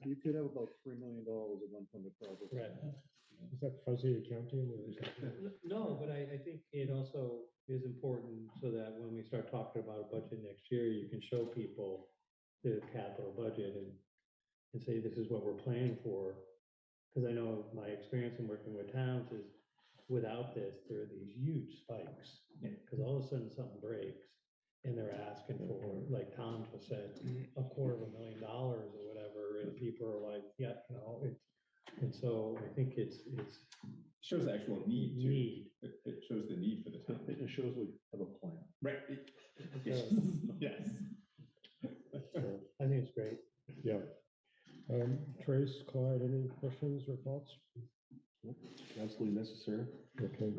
you could have about $3 million of unfunded projects. Right. Is that fuzzy accounting or is that? No, but I think it also is important so that when we start talking about a budget next year, you can show people the capital budget and say, this is what we're planning for. Because I know my experience in working with towns is without this, there are these huge spikes. Because all of a sudden something breaks and they're asking for, like Tom just said, $250,000 or whatever, and people are like, yeah, and so I think it's Shows the actual need too. It shows the need for the town. It shows we have a plan. Right. Yes. Yes. I think it's great. Yeah. Trace, Clyde, any questions or thoughts? Absolutely necessary. Okay.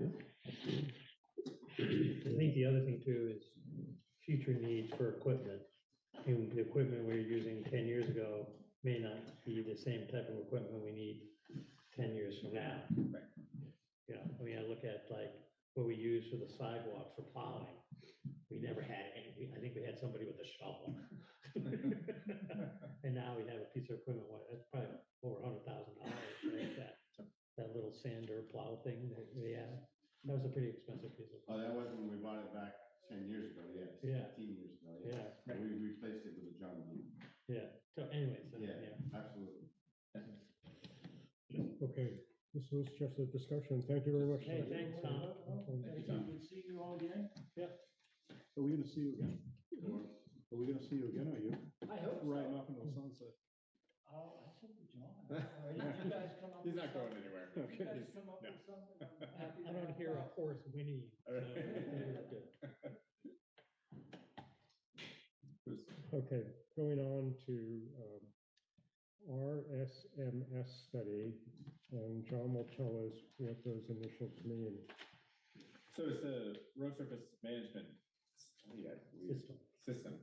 I think the other thing too is future needs for equipment. And the equipment we were using 10 years ago may not be the same type of equipment we need 10 years from now. Right. I look at like what we use for the sidewalks for plowing. We never had any, I think we had somebody with a shovel. And now we have a piece of equipment, that's probably over $100,000, right? That little sander plow thing that we had. That was a pretty expensive piece of. Oh, that wasn't when we bought it back 10 years ago, yes. Yeah. 15 years ago, Yeah. yes. But we replaced it with a John Deere. Yeah, so anyways. Yeah, absolutely. Okay, this was just a discussion. Thank you very much. Hey, thanks, Tom. Thank you, Tom. Good seeing you all again. Are we gonna see you again? Are we gonna see you again, or are you I hope so. riding off into the sunset? Oh, I said to John. You guys come up He's with not going something? anywhere. You guys come up No. with something? I'm happy I to don't help hear a out. horse whinnying. so Okay, going on to RSMS study, and John will tell us what those initials mean. So it's a road surface management study, I believe. System.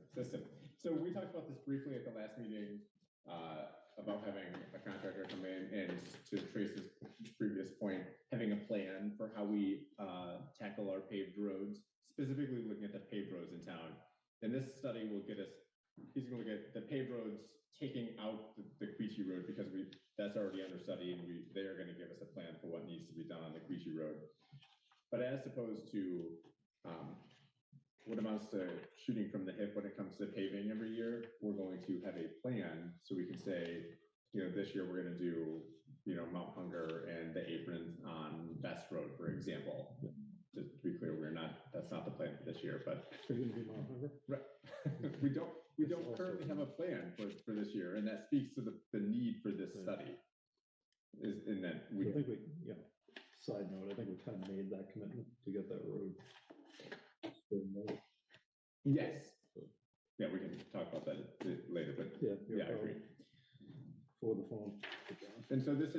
So we talked about this briefly at the last meeting, about having a contractor come in and, to Trace's previous point, having a plan for how we tackle our paved roads, specifically looking at the paved roads in town. And this study will get us, he's going to get the paved roads, taking out the Queechee Road, because that's already under study, and they are going to give us a plan for what needs to be done on the Queechee Road. But as opposed to what amounts to shooting from the hip when it comes to paving every year, we're going to have a plan, so we can say, this year we're gonna do, Mount Hunger and the aprons on Best Road, for example. Just to be clear, that's not the plan for this year, but. So you're gonna be Mount Hunger? Right. We don't also- currently have a plan for this year, and that speaks to the need for this study. Is in that I think we, side note, I think we kind of made that commitment to get that road. Yes. Yeah, we can talk about that later, but Yeah, I agree. For the phone. And so this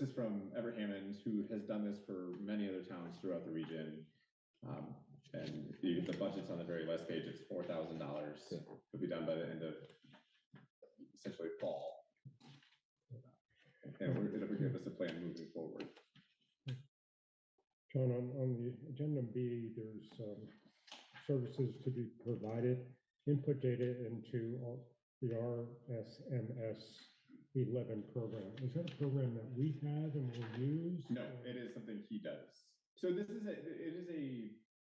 is from Everett Hammond, who has done this for many other towns throughout the region. And the budget's on the very last page, it's $4,000. It'll be done by the end of essentially fall. And it'll give us a plan moving forward. John, on the agenda B, there's services to be provided, input data into the RSMS 11 program. Is that a program that we have and will use? No, it is something he does. So it is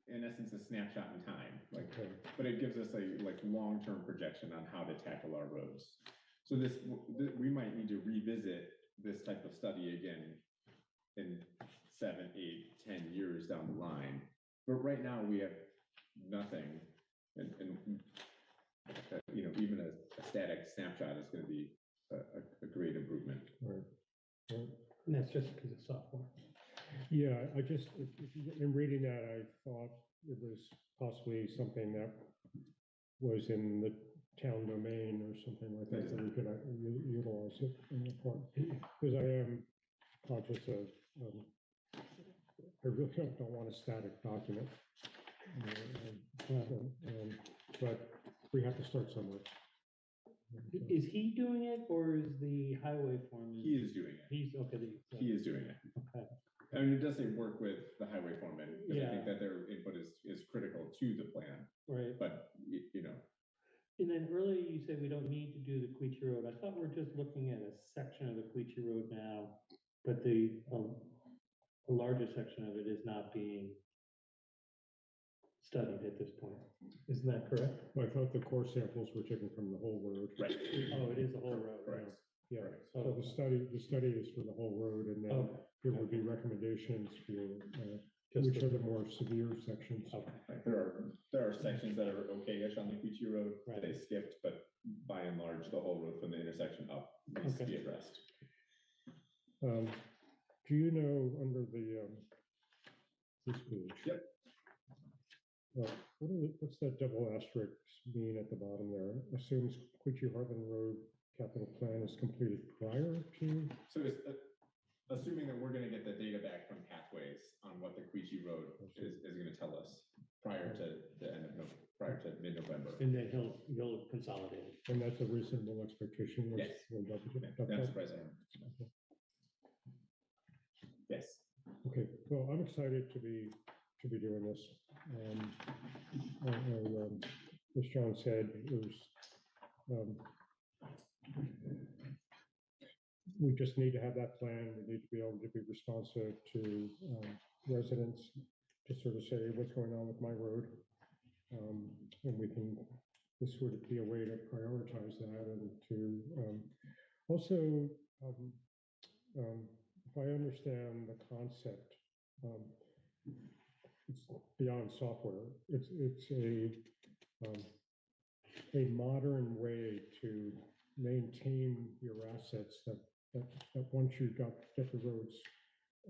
in essence, a snapshot in time, but it gives us a long-term projection on how to tackle our roads. So we might need to revisit this type of study again in 7, 8, 10 years down the line. But right now we have nothing, and even a static snapshot is going to be a great improvement. Right. Right. And that's just because it's software. Yeah, I just, in reading that, I thought it was possibly something that was in the town domain or something like that, that we could utilize it in the part. Because I am conscious of, I really don't want a static document. But we have to start somewhere. Is he doing it or is the highway foreman? He is doing it. He's, okay. He is doing it. Okay. I mean, it does say work with the highway foreman, because I think Yeah. that their input is critical to the plan, Right. but, And then earlier you said we don't need to do the Queechee Road. I thought we're just looking at a section of the Queechee Road now, but the larger section of it is not being studied at this point. Isn't that correct? I thought the core samples were taken from the whole road. right. Oh, it is the whole road. Correct. Yeah, Correct. so the study is for the whole road, and then Okay. there would be recommendations for Just which the- are the more severe sections. Okay. Like there are sections that are okay-ish on the Queechee Road that they skipped, but by and large, the whole road from the intersection up needs to be addressed. Do you know, under the, this page? Yep. What's that double asterisk mean at the bottom there? Assumes Queechee Hartland Road capital plan is completed prior to? So it's assuming that we're gonna get the data back from Pathways on what the Queechee Road is gonna tell us prior to the end of prior to mid-November. And then he'll consolidate it. And that's a reasonable expectation? Yes. Not surprising. Yes. Okay, well, I'm excited to be doing this. As John said, we just need to have that plan. We need to be able to be responsive to residents to sort of say what's going on with my road. And this would be a way to prioritize that and to also, if I understand the concept, it's beyond software. It's a modern way to maintain your assets that once you've get the roads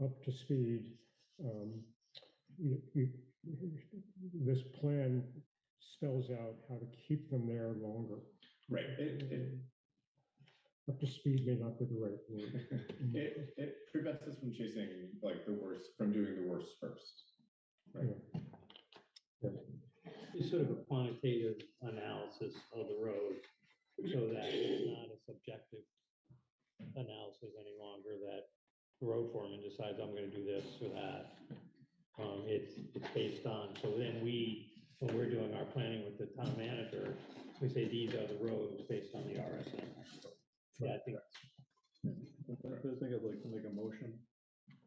up to speed, this plan spells out how to keep them there longer. Right. Up to speed may not be the right word. It prevents us from chasing from doing the worst first. Right. Yeah. It's sort of a quantitative analysis of the road so that it's not a subjective analysis any longer that the road foreman decides I'm going to do this or that. It's based on, so then when we're doing our planning with the town manager, we say these are the roads based on the RSMS. Yeah, I think. I think I'd like to make a motion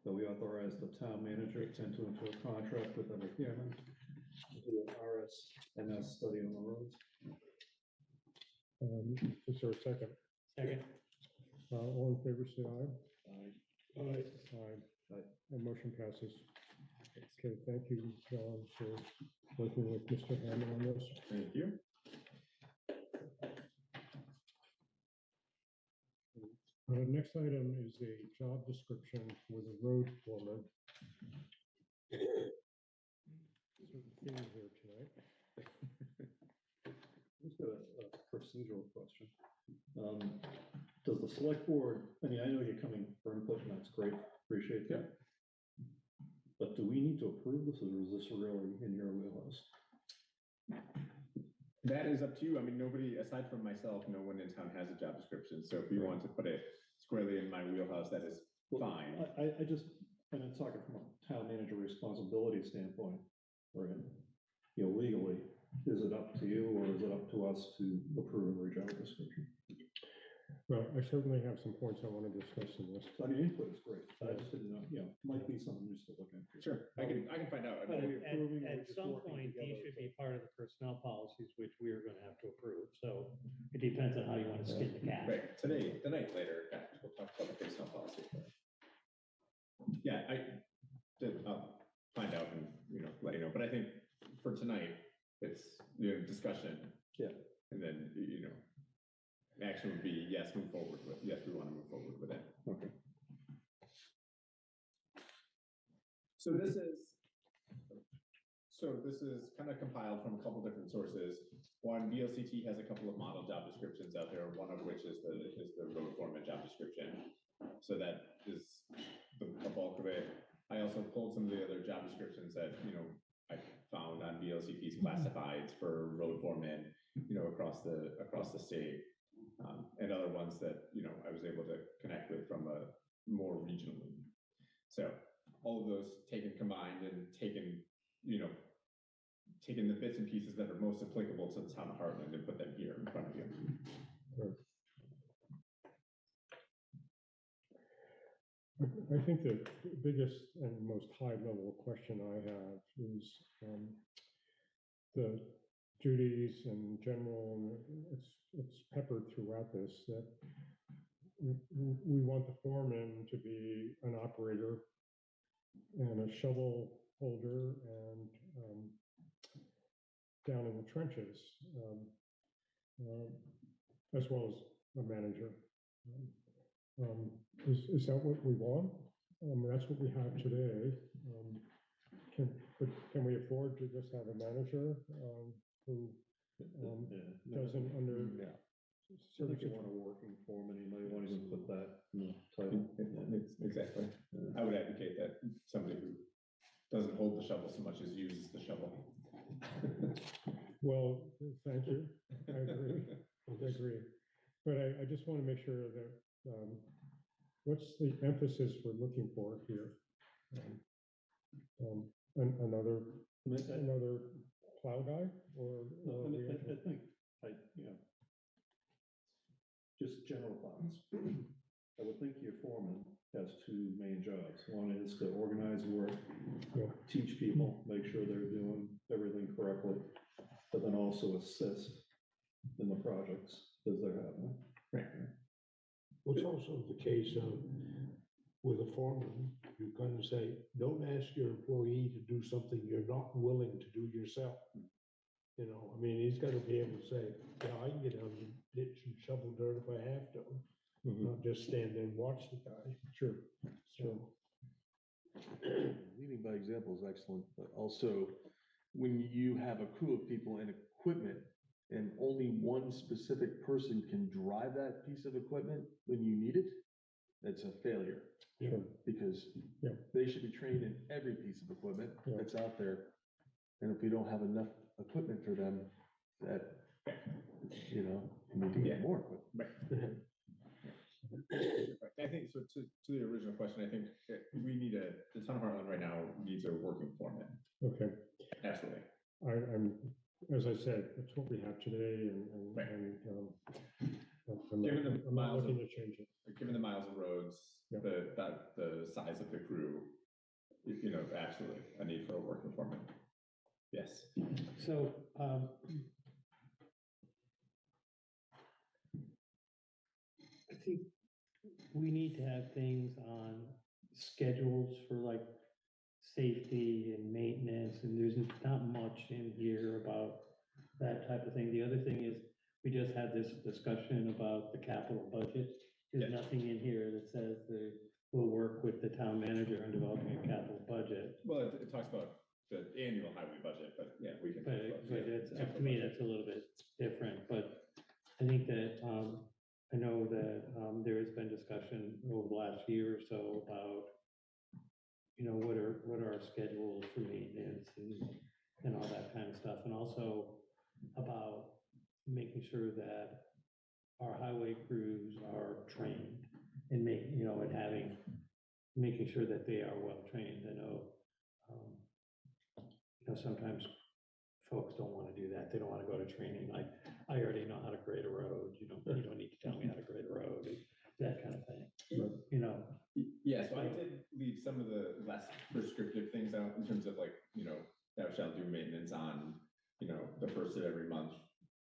that we authorize the town manager to enter into a contract with Merrit Campbell RSMS study on the roads. Is there a second? Second. All in favor, say aye. Aye. Aye. And motion passes. Okay, thank you, John, for working with Mr. Hammond on this. Thank you. Next item is a job description for the road foreman. Certain theme here tonight. Just a procedural question. Does the select board, I mean, I know you're coming for input and that's great, appreciate that. But do we need to approve this or is this really in your wheelhouse? That is up to you. I mean, nobody, aside from myself, no one in town has a job description. So if you want to put it squarely in my wheelhouse, that is fine. I just, and I'm talking from a town manager responsibility standpoint, right? You know, legally, is it up to you or is it up to us to approve every job description? Well, I certainly have some points I want to discuss in this. So I mean, input is great, but I just didn't know, you know, might be something just to look into. Sure, I can find out. Are we approving or At just some working point, these together? should be part of the personnel policies, which we are gonna have to approve, so it depends on how you wanna skin the cat. Right, tonight later, we'll talk about the personnel policy. Yeah, I'll find out and, you know, let you know, but I think for tonight, it's, you know, discussion. Yeah. And then, you know, action would be, yes, move forward with, yes, we want to move forward with it. Okay. So this is kind of compiled from a couple different sources. One, VLCT has a couple of model job descriptions out there, one of which is the road foreman job description. So that is the bulk of it. I also pulled some of the other job descriptions that, you know, I found on VLCT's classifieds for road foremen, you know, across the state. And other ones that, you know, I was able to connect with from a more regionally. So all of those taken combined and taken the bits and pieces that are most applicable to the town of Hartland and put them here in front of you. Right. I think the biggest and most high-level question I have is the duties in general, and it's peppered throughout this, that we want the foreman to be an operator and a shovel holder and down in the trenches, as well as a manager. Is that what we want? That's what we have today. Can we afford to just have a manager who doesn't under I think you want a working foreman, you might want to even put that in the title. Exactly. I would advocate that somebody who doesn't hold the shovel so much as uses the shovel. Well, thank you. I agree. But I just want to make sure that what's the emphasis we're looking for here? Another plow guy or? I think, you know, just general thoughts. I would think your foreman has two main jobs. One is to organize work, teach people, make sure they're doing everything correctly, but then also assist in the projects as they're happening. Right. Well, it's also the case of, with a foreman, you kind of say, don't ask your employee to do something you're not willing to do yourself. You know, I mean, he's got to be able to say, yeah, I can get out of the ditch and shovel dirt if I have to, not just stand there and watch the guy. Sure. Leading by example is excellent, but also when you have a crew of people and equipment and only one specific person can drive that piece of equipment when you need it, that's a failure. Sure. Because Yeah. they should be trained in every piece of equipment that's out there. And if we don't have enough equipment for them, that, you know, we need to get more equipment. Right. I think so. To the original question, I think we need the town of Hartland right now needs a working foreman. Okay. Absolutely. I'm, as I said, that's what we have today, and I'm not looking to change it. Given the miles of roads, the size of the crew, you know, absolutely a need for a working foreman. Yes. So, I think we need to have things on schedules for like safety and maintenance, and there's not much in here about that type of thing. The other thing is, we just had this discussion about the capital budget. There's nothing in here that says that we'll work with the town manager on developing a capital budget. Well, it talks about the annual highway budget, but yeah, we can. But it's, to me, that's a little bit different, but I think that, I know that, there has been discussion over the last year or so about, you know, what are our schedules for maintenance and all that kind of stuff, and also about making sure that our highway crews are trained and making sure that they are well trained. I know, sometimes folks don't want to do that. They don't want to go to training. Like, I already know how to grade a road. You don't need to tell me how to grade a road, that kind of thing. Yeah, so I did leave some of the less prescriptive things out in terms of like, thou shalt do maintenance on, the first of every month,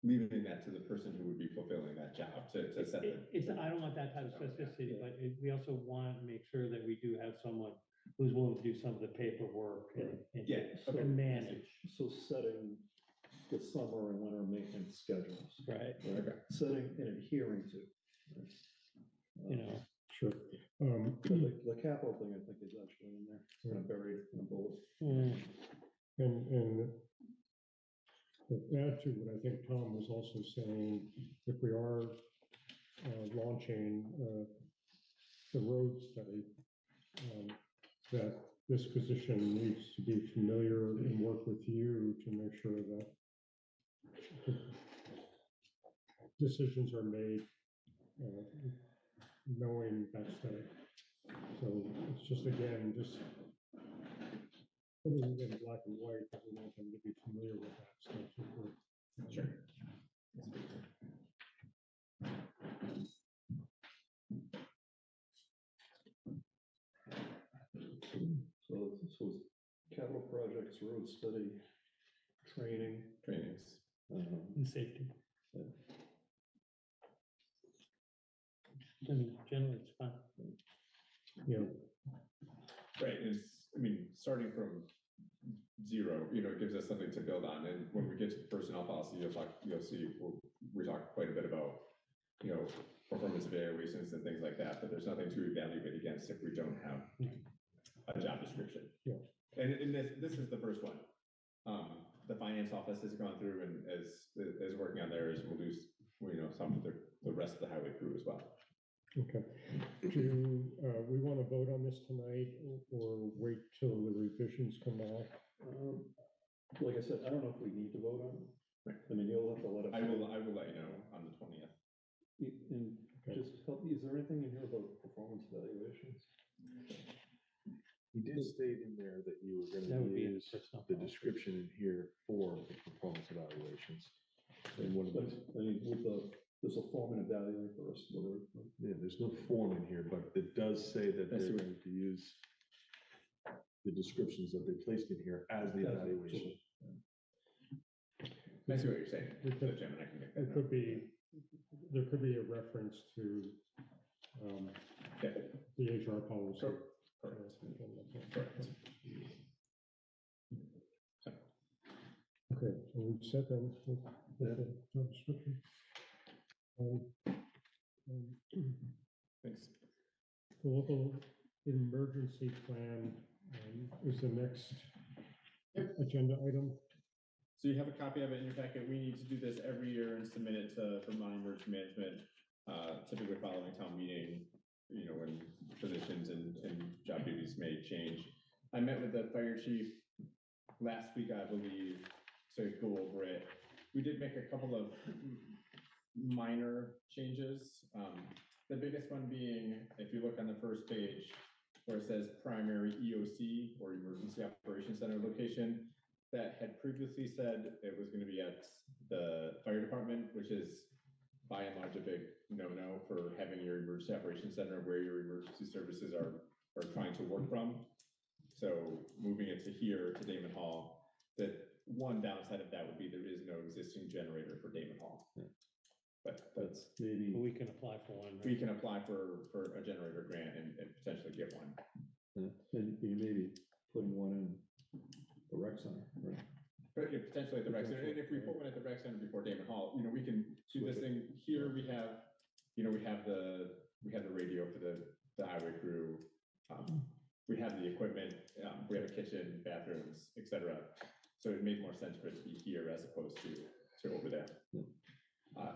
leaving that to the person who would be fulfilling that job to set the. I don't want that type of specificity, but we also want to make sure that we do have someone who's willing to do some of the paperwork and manage. So setting the summer and winter maintenance schedules. Right. Okay. Setting and adhering to. Sure. The capital thing, I think, is actually in there, kind of buried in a bullet. And to add to what I think Tom was also saying, if we are launching the road study, that this position needs to be familiar and work with you to make sure that decisions are made, knowing that study. So it's just, again, just putting it in black and white, but we want them to be familiar with that stuff. Sure. So capital projects, road study, trainings. And safety. Generally, it's fine. Yeah. Right, starting from zero, it gives us something to build on, and when we get to the personnel policy, you'll see, we talk quite a bit about, performance evaluations and things like that, but there's nothing to evaluate against if we don't have a job description. Yeah. And this is the first one. The finance office has gone through and is working on theirs. We'll do, some of the rest of the highway crew as well. Okay. Do we want to vote on this tonight or wait till the revisions come back? Like I said, I don't know if we need to vote on it. Right. You'll have to let us. I will let you know on the 20th. And just help me, is there anything in here about performance evaluations? You did state in there that you were going to use the description in here for the performance evaluations. And one of those, there's a Foreman evaluate first. yeah, there's no form in here, but it does say that they're going to use the descriptions that they placed in here as the evaluation. I see what you're saying. Jim, and I can make that note. There could be a reference to the HR policy. Correct. Okay, so we set them with the job description. Thanks. The local emergency plan is the next agenda item. So you have a copy of it in your packet. We need to do this every year and submit it to Vermont Emergency Management, typically following town meeting, when positions and job duties may change. I met with the fire chief last week, I believe, to go over it. We did make a couple of minor changes. The biggest one being, if you look on the first page where it says primary EOC or Emergency Operations Center location, that had previously said it was going to be at the fire department, which is by and large a big no-no for having your emergency operations center where your emergency services are trying to work from. So moving it to here, to Damon Hall, that one downside of that would be there is no existing generator for Damon Hall. Yeah. But That's maybe, We can apply for one. we can apply for a generator grant and potentially get one. and you may be putting one in the rec center, right? But yeah, potentially at the rec center, and if we put one at the rec center before Damon Hall, you know, we can do this thing, here we have, you know, we have the radio for the highway crew. We have the equipment, we have a kitchen, bathrooms, et cetera. So it made more sense for it to be here as opposed to over there.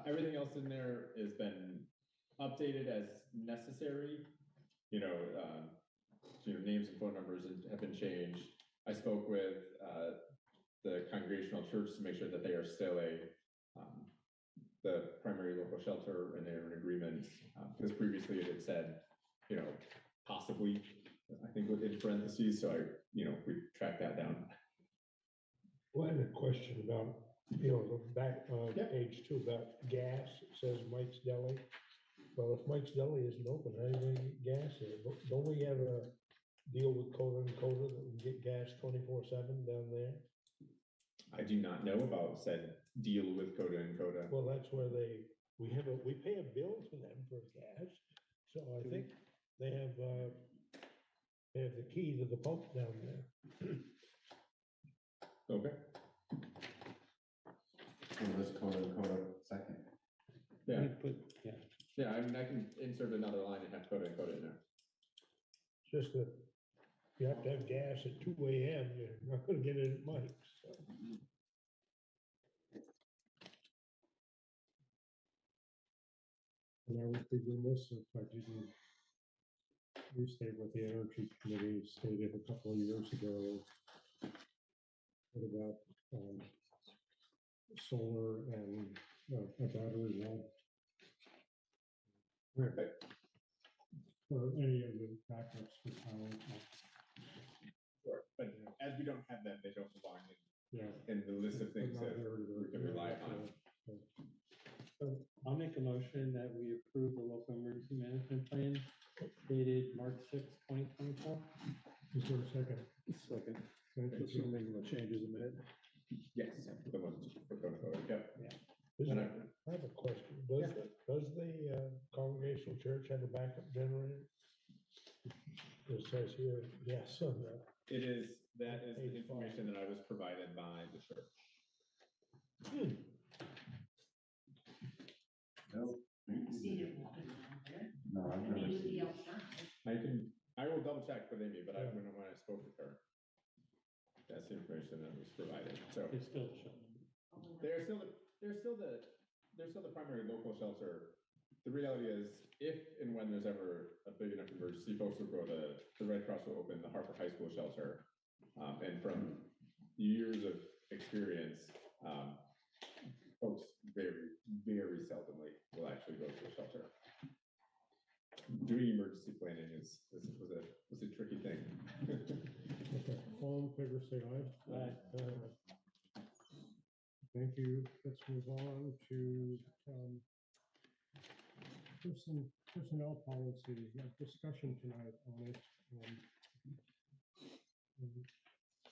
Everything else in there has been updated as necessary. You know, names and phone numbers have been changed. I spoke with the Congregational Church to make sure that they are still the primary local shelter, and they're in agreement, because previously it had said, you know, possibly, I think within parentheses, so we tracked that down. Well, I had a question about, the back of page 2 about gas. It says Mike's Deli. Well, if Mike's Deli isn't open, how do we get gas there? Don't we have a deal with Coda and Coda that we get gas 24/7 down there? I do not know about said deal with Coda and Coda. Well, that's where we pay a bill to them for gas. So I think they have the key to the pump down there. Okay. So let's Coda and Coda second. Yeah. Yeah. Yeah, I mean, I can insert another line and have Coda and Coda in there. It's just that you have to have gas at 2 AM. You're not gonna get it at Mike's. So. And I would be remiss if I didn't restate what the Energy Committee stated a couple of years ago about solar and a battery lab. For any of the backups for power. Sure. But as we don't have them, they don't belong Yeah. in the list of things that we can rely upon. So I'll make a motion that we approve the local emergency management plan dated March 6, 2024. Is there a second? Second, Thank you. assuming the changes are made. Yes, the ones for Coda and Coda, yeah. And I have a question. Does the Congregational Church have a backup generator? It says here, yes, on the that is the information that I was provided by the church. No. See it walking around there. No, I've never Maybe seen the it. outside. I will double check with Amy, but when I spoke with her, that's the information that was provided, so. It's still showing. They're still the primary local shelter. The reality is, if and when there's ever a big enough emergency, folks will go to, the Red Cross will open the Harper High School shelter. And from years of experience, folks very, very seldomly will actually go to a shelter. Doing emergency planning was a tricky thing. Okay, all in favor, say aye. Aye. Thank you. Let's move on to personnel policy. We have discussion tonight on it.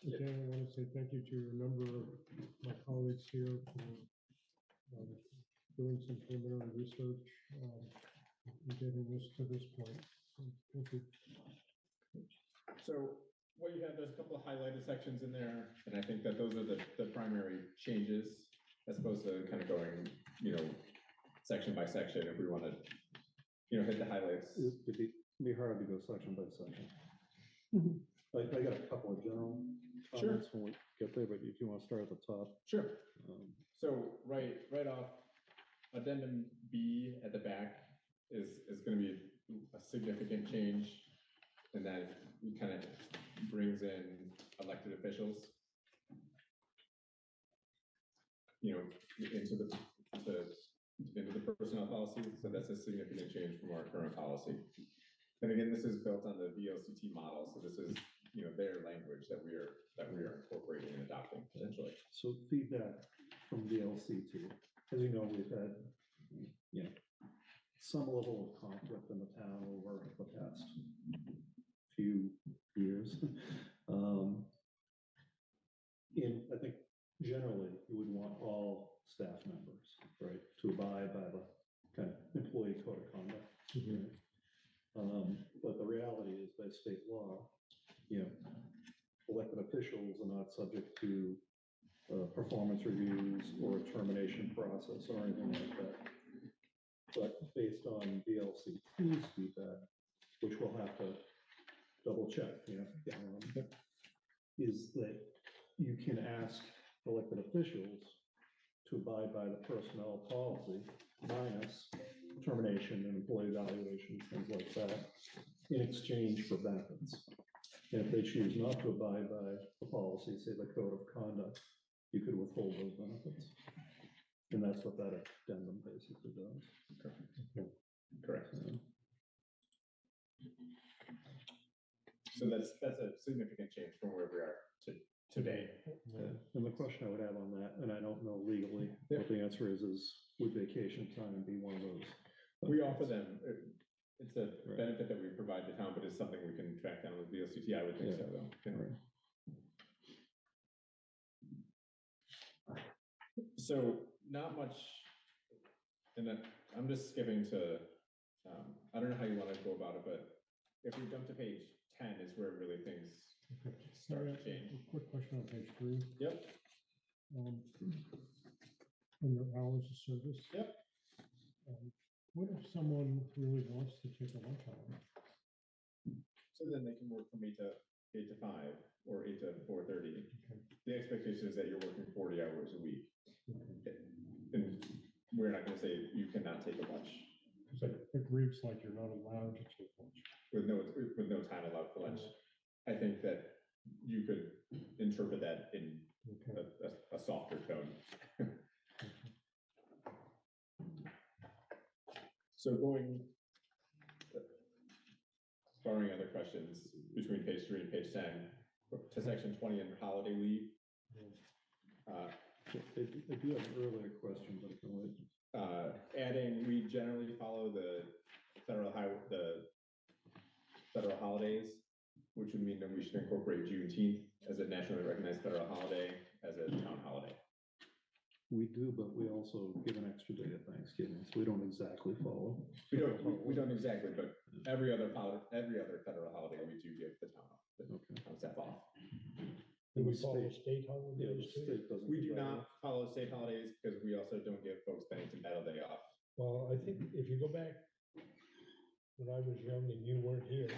Again, I want to say thank you to a number of my colleagues here for doing some preliminary research and getting this to this point. So, thank you. So what you have, there's a couple of highlighted sections in there, and I think that those are the primary changes, as opposed to kind of going, section by section, if we want to, hit the highlights. It'd be hard to go section by section. I got a couple of general comments when we get there, but if you want to start at the top. Sure. So right off, addendum B at the back is going to be a significant change, and that kind of brings in elected officials, into the personnel policy. So that's a significant change from our current policy. And again, this is built on the VLCT model. So this is, their language that we are incorporating and adopting potentially. So feedback from VLCT, as you know, we've had, some level of conflict in the town over the past few years. I think generally, you would want all staff members, right, to abide by the kind of employee code of conduct. Right? But the reality is by state law, you know, elected officials are not subject to performance reviews or a termination process or anything like that. But based on VLCT's feedback, which we'll have to double check, you know, is that you can ask elected officials to abide by the personnel policy minus termination and employee evaluations, things like that, in exchange for benefits. And if they choose not to abide by the policy, say the code of conduct, you could withhold those benefits. And that's what that addendum basically does. Correct. So that's a significant change from where we are today. And the question I would have on that, and I don't know legally what the answer is would vacation time be one of those? We offer them, it's a benefit that we provide the town, but it's something we can track down with VLCT, I would think so, though. Yeah. Right. So not much, and then I'm just skipping to, I don't know how you want to go about it, but if we jump to page 10 is where really things start to change. A quick question on page 3. Yep. Under hours of service. Yep. What if someone really wants to take a lunch hour? So then they can work from 8 to 5 or 8 to 4:30. Okay. The expectation is that you're working 40 hours a week. Okay. And we're not going to say you cannot take a lunch. Because it reads like you're not allowed to take lunch. With no time allowed for lunch. I think that you could interpret that in a softer tone. So barring other questions, between page 3 and page 10, to section 20 under holiday leave. I do have an earlier question, but I can wait. Adding, we generally follow the federal holidays, which would mean that we should incorporate Juneteenth as a nationally recognized federal holiday as a town holiday. We do, but we also give an extra day of Thanksgiving, so we don't exactly follow. We don't exactly, but every other federal holiday we do give the town staff off. Do we follow state holidays too? We do not follow state holidays because we also don't give folks Bennington Battle Day off. Well, I think if you go back, when I was young and you weren't here,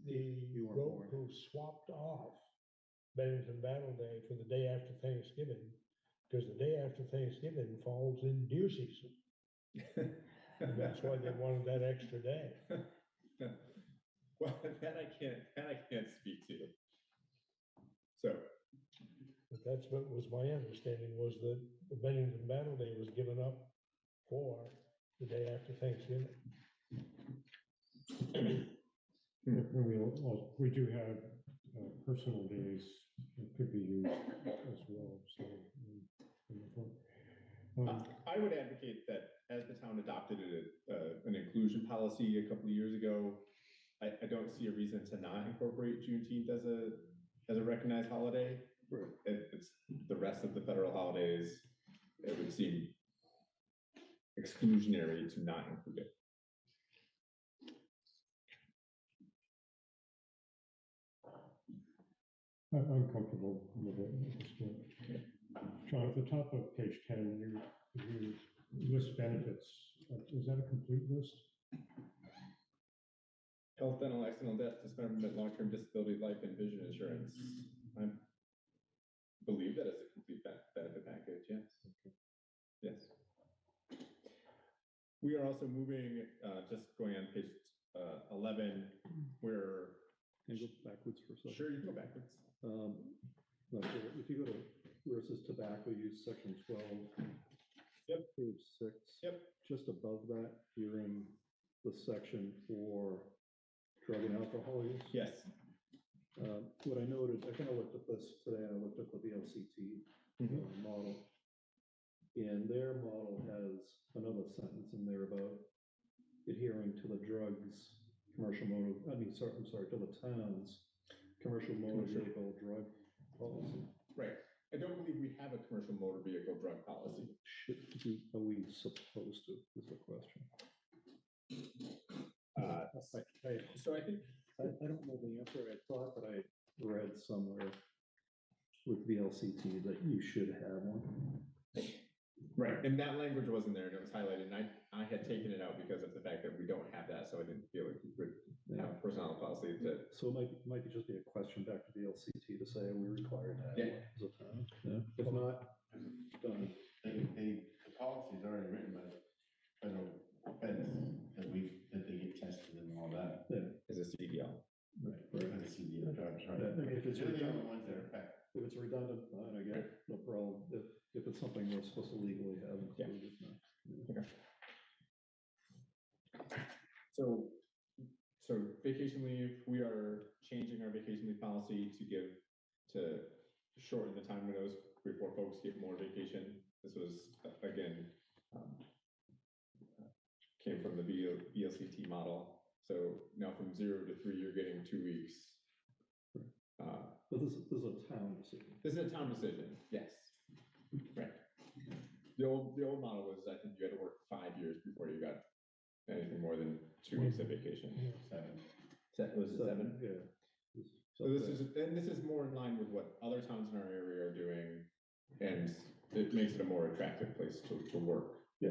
the road crew swapped off Bennington Battle Day for the day after Thanksgiving, because the day after Thanksgiving falls in deer season. And that's why they wanted that extra day. Well, that I can't speak to. So. But that's what was my understanding, was that the Bennington Battle Day was given up for the day after Thanksgiving. We do have personal days that could be used as well. So, I would advocate that as the town adopted an inclusion policy a couple of years ago, I don't see a reason to not incorporate Juneteenth as a recognized holiday. It's the rest of the federal holidays. It would seem exclusionary to not include it. I'm comfortable with it at this point. John, at the top of page 10, you list benefits. Is that a complete list? Health, dental, accidental death, dismemberment, long-term disability, life, and vision insurance. I believe that is a complete benefit package, yes. Okay. Yes. We are also moving, just going on page 11, where... Can you go backwards for a second? Sure, you can go backwards. If you go to where it says tobacco use, section 12. Yep. Page 6. Yep. Just above that, you're in the section for drug and alcohol use. Yes. What I noted, I kind of looked at this today, I looked at the VLCT model. And their model has another sentence in there about adhering to the drugs, commercial motor, I'm sorry, to the town's commercial motor vehicle drug policy. Right. I don't believe we have a commercial motor vehicle drug policy. Are we supposed to, is the question. So I think, I don't know the answer. I thought that I read somewhere with VLCT that you should have one. right, and that language wasn't there and it was highlighted, and I had taken it out because of the fact that we don't have that, so I didn't feel like we could have a personnel policy that. So it might just be a question back to VLCT to say, are we required to have Yeah. one as a town? Yeah. If not, done. The policy's already written by federal feds that they get tested and all that. Is a CDL. Right. By the CDL drugs, right? Yeah, I mean, if it's They're the only redundant, ones that affect. if it's redundant, fine, I get it, no problem. If it's something we're supposed to legally have included, no. Okay. So vacation leave, we are changing our vacation leave policy to shorten the time windows before folks get more vacation. This was, again, came from the VLCT model. So now from 0 to 3, you're getting 2 weeks. But this is a town decision. This is a town decision, yes. Right. The old model was, I think you had to work 5 years before you got anything more than 2 weeks of vacation. 7. Was it 7? Yeah. So this is more in line with what other towns in our area are doing, and it makes it a more attractive place to work. Yeah.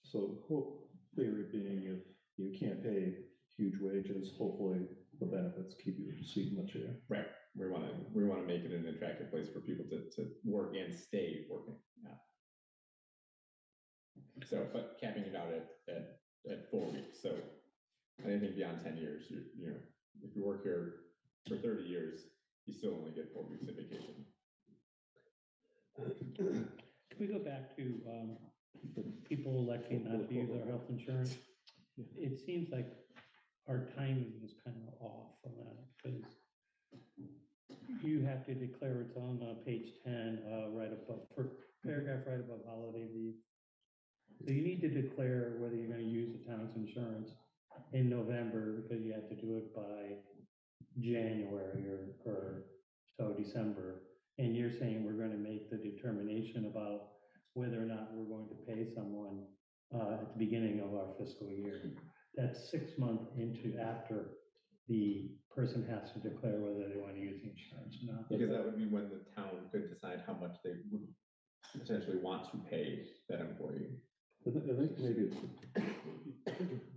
So hope theory being if you can't pay huge wages, hopefully the benefits keep your seat in the chair. Right. We want to make it an attractive place for people to work and stay working. Yeah. So, but capping it out at 4 weeks. So anything beyond 10 years, you know, if you work here for 30 years, you still only get 4 weeks of vacation. Can we go back to people electing not to use our health insurance? It seems like our timing is kind of off on that, because you have to declare it's on page 10, right above, paragraph right above holiday leave. So you need to declare whether you're going to use the town's insurance in November, because you have to do it by January or so December. And you're saying we're going to make the determination about whether or not we're going to pay someone at the beginning of our fiscal year. That's 6 months into after the person has to declare whether they want to use the insurance or not. Because that would be when the town could decide how much they would potentially want to pay that employee. I think maybe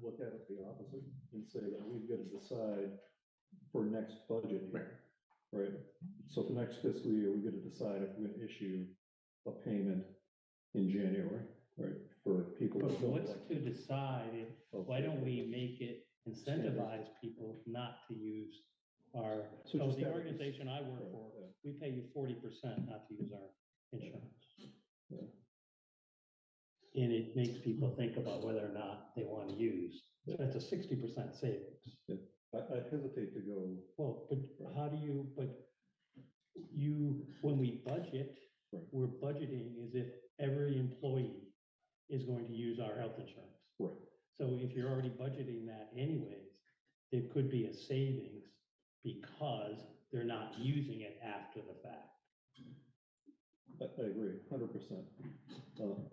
look at it the opposite and say that we've got to decide for next budget year, right? So for next fiscal year, we've got to decide if we're going to issue a payment in January, right? For people. But what's to decide? Why don't we make it incentivize people not to use our, so just the have it- organization I work for, yeah. we pay you 40% not to use our insurance. Yeah. And it makes people think about whether or not they want to use. So that's a 60% savings. I hesitate to go. Well, but how do you, when we budget, Right. we're budgeting as if every employee is going to use our health insurance. Right. So if you're already budgeting that anyways, there could be a savings because they're not using it after the fact. I agree, 100%.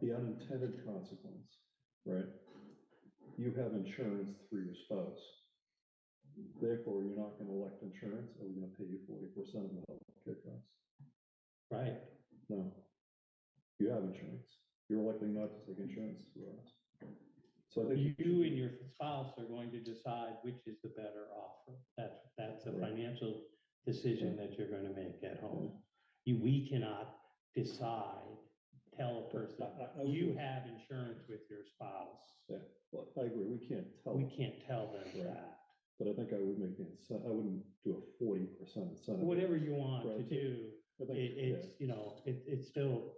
The unintended consequence, right? You have insurance through your spouse. Therefore, you're not going to elect insurance, or we're going to pay you 40% of the healthcare costs. Right. No. You have insurance. You're electing not to take insurance through us. So I think You and your spouse are going to decide which is the better offer. That's a Right. financial decision that you're going to make at home. We cannot decide, tell a person, I would you do it. have insurance with your spouse. Yeah, well, I agree. We can't tell. We them, can't tell them Right. that. But I think I would make the I wouldn't do a 40% incentive. Whatever you want to Right. do, I think, it's, you know, it's still,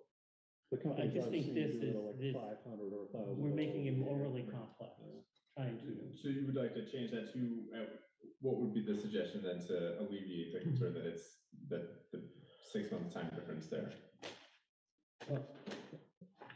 the companies just I've think seen this do it is- at like this- 500 or 1,000. we're making it a year. overly complex, trying to. So you would like to change that to, what would be the suggestion then to alleviate the concern that it's the 6 month time difference there? Well,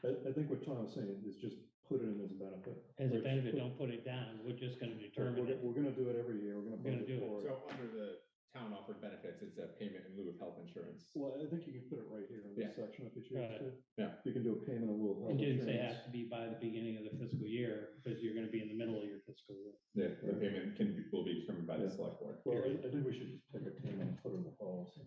I think what Tom's saying is just put it in as a benefit. as a Right, benefit, put- don't put it down. We're just gonna We're determine it. gonna do it every year. We're We're gonna gonna budget do it. for it. So under the town offered benefits, it's a payment in lieu of health insurance. Well, I think you can put it right here in this section if you choose Right. to. Yeah. You can do a payment in lieu of health It didn't say insurance. has to be by the beginning of the fiscal year, because you're gonna be in the middle of your fiscal year. The payment will be determined by the select board. Well, period. I think we should just pick a payment and put it in the policy.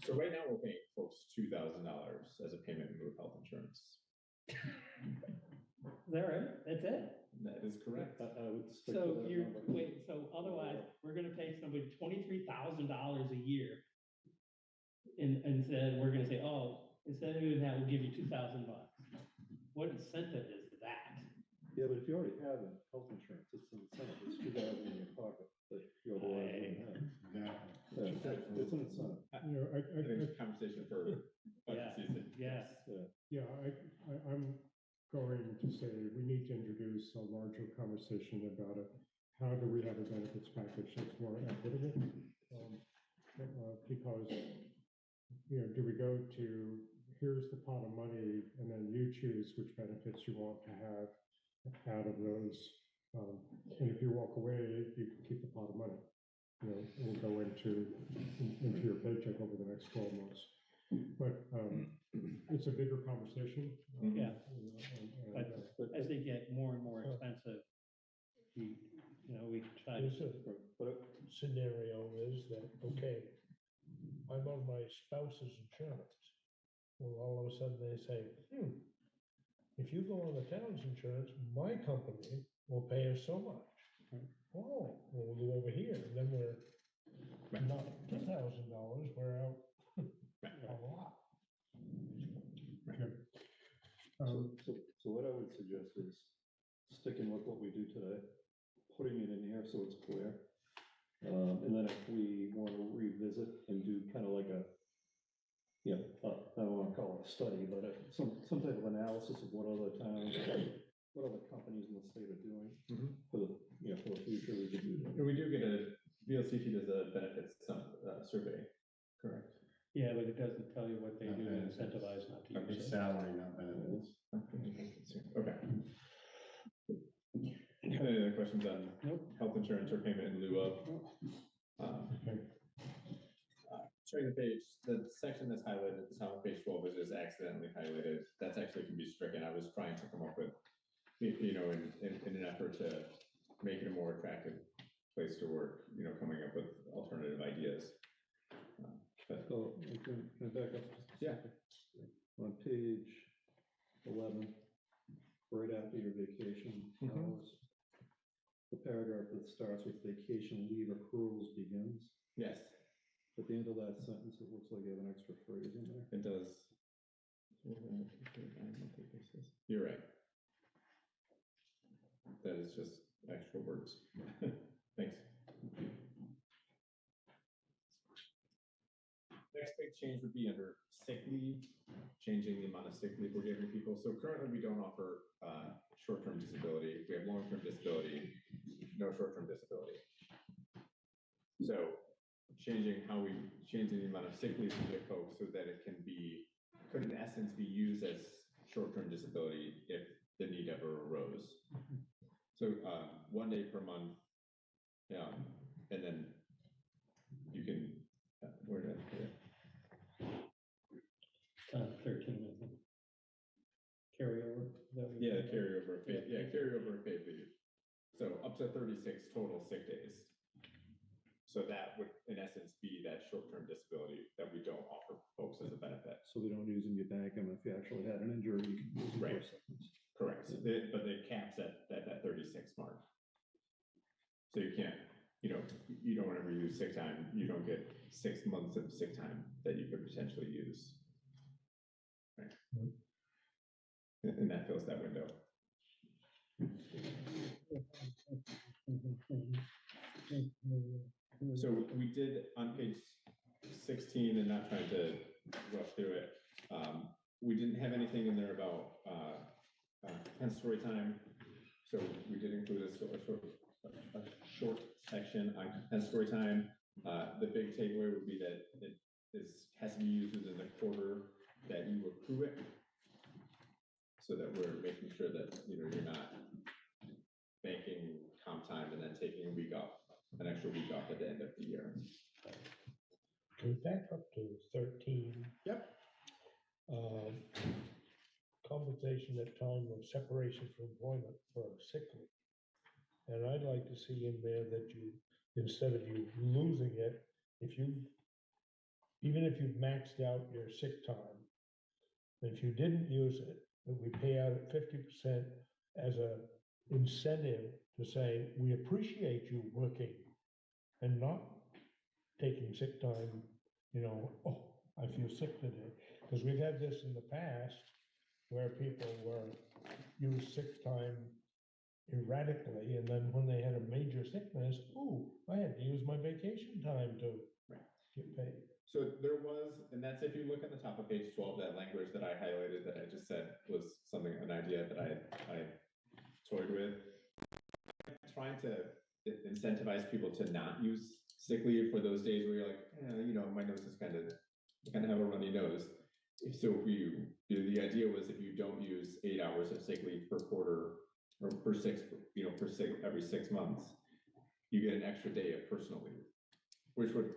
So right now, we're paying folks $2,000 as a payment in lieu of health insurance. Is that right? That's it? That is correct. I would stick to So that you're, number. wait, so otherwise, we're gonna pay somebody $23,000 a year. And said, we're gonna say, oh, instead of doing that, we'll give you $2,000. What incentive is that? Yeah, but if you already have a health insurance, it's an incentive, it's 2,000 in your pocket that you otherwise wouldn't have. Exactly. Yeah, it's an incentive. You know, I think it's a conversation for budget Yeah. season. Yes. Yeah, I'm going to say we need to introduce a larger conversation about it. How do we have a benefits package that's more equitable? Because, you know, do we go to, here's the pot of money, and then you choose which benefits you want to have out of those. And if you walk away, you can keep the pot of money. You know, it will go into your paycheck over the next 12 months. But it's a bigger conversation. Yeah. You know, But as they get more and more expensive, we try to. Scenario is that, okay, I'm on my spouse's insurance. Well, all of a sudden they say, if you go on the town's insurance, my company will pay us so much. Oh, well, we'll go over here, and then we're not $2,000, we're out a lot. So what I would suggest is sticking with what we do today, putting it in here so it's clear. And then if we want to revisit and do kind of like a, I don't want to call it a study, but some type of analysis of what other towns, what other companies in the state are doing for the, for the future, we could do that. And we do get VLCT does a benefits survey, correct? Yeah, but it doesn't tell you what they Not do to benefits. incentivize not to use It's it. salary, not benefits. Okay. Any other questions on Nope. health insurance or payment in lieu of? Turning the page, the section that's highlighted at the top of page 12 is just accidentally highlighted. That's actually can be stricken. I was trying to come up with, in an effort to make it a more attractive place to work, coming up with alternative ideas. So, can I back up? Just a second? On page 11, right after your vacation hours, the paragraph that starts with vacation leave accruals begins. Yes, At the end of that sentence, it looks like you have an extra phrase in there. it does. You're right. That is just extra words. Thanks. Next big change would be under sick leave, changing the amount of sick leave we're giving people. So currently we don't offer short-term disability. We have long-term disability, no short-term disability. So changing the amount of sick leave we give folks so that it could in essence be used as short-term disability if the need ever arose. So 1 day per month, and then you can, where did I put it? 13, I think. Carryover. Is that what Yeah, you're- carryover paid leave. So up to 36 total sick days. So that would, in essence, be that short-term disability that we don't offer folks as a benefit. So we don't use them, you bank them. If you actually had an injury, you can use them Right. for seconds. Correct. But the cap's at that 36 mark. So you can't, you don't ever use sick time. You don't get 6 months of sick time that you could potentially use. Right. And that fills that window. So we did on page 16, and not trying to rush through it, we didn't have anything in there about compensatory time. So we did include a short section on compensatory time. The big takeaway would be that it has to be used within the quarter that you accrue it, so that we're making sure that you're not banking comp time and then taking a week off, an extra week off at the end of the year. Can we back up to 13? Yep. Compensation at time of separation from employment for sick leave. And I'd like to see in there that you, instead of you losing it, even if you've maxed out your sick time, if you didn't use it, that we pay out at 50% as a incentive to say, we appreciate you working and not taking sick time, oh, I feel sick today. Because we've had this in the past where people used sick time erratically, and then when they had a major sickness, oh, I had to use my vacation time to get paid. So there was, and that's if you look at the top of page 12, that language that I highlighted that I just said was something, an idea that I toyed with. Trying to incentivize people to not use sick leave for those days where you're like, my nose is kind of have a runny nose. So the idea was if you don't use 8 hours of sick leave per quarter or every 6 months, you get an extra day of personal leave, which would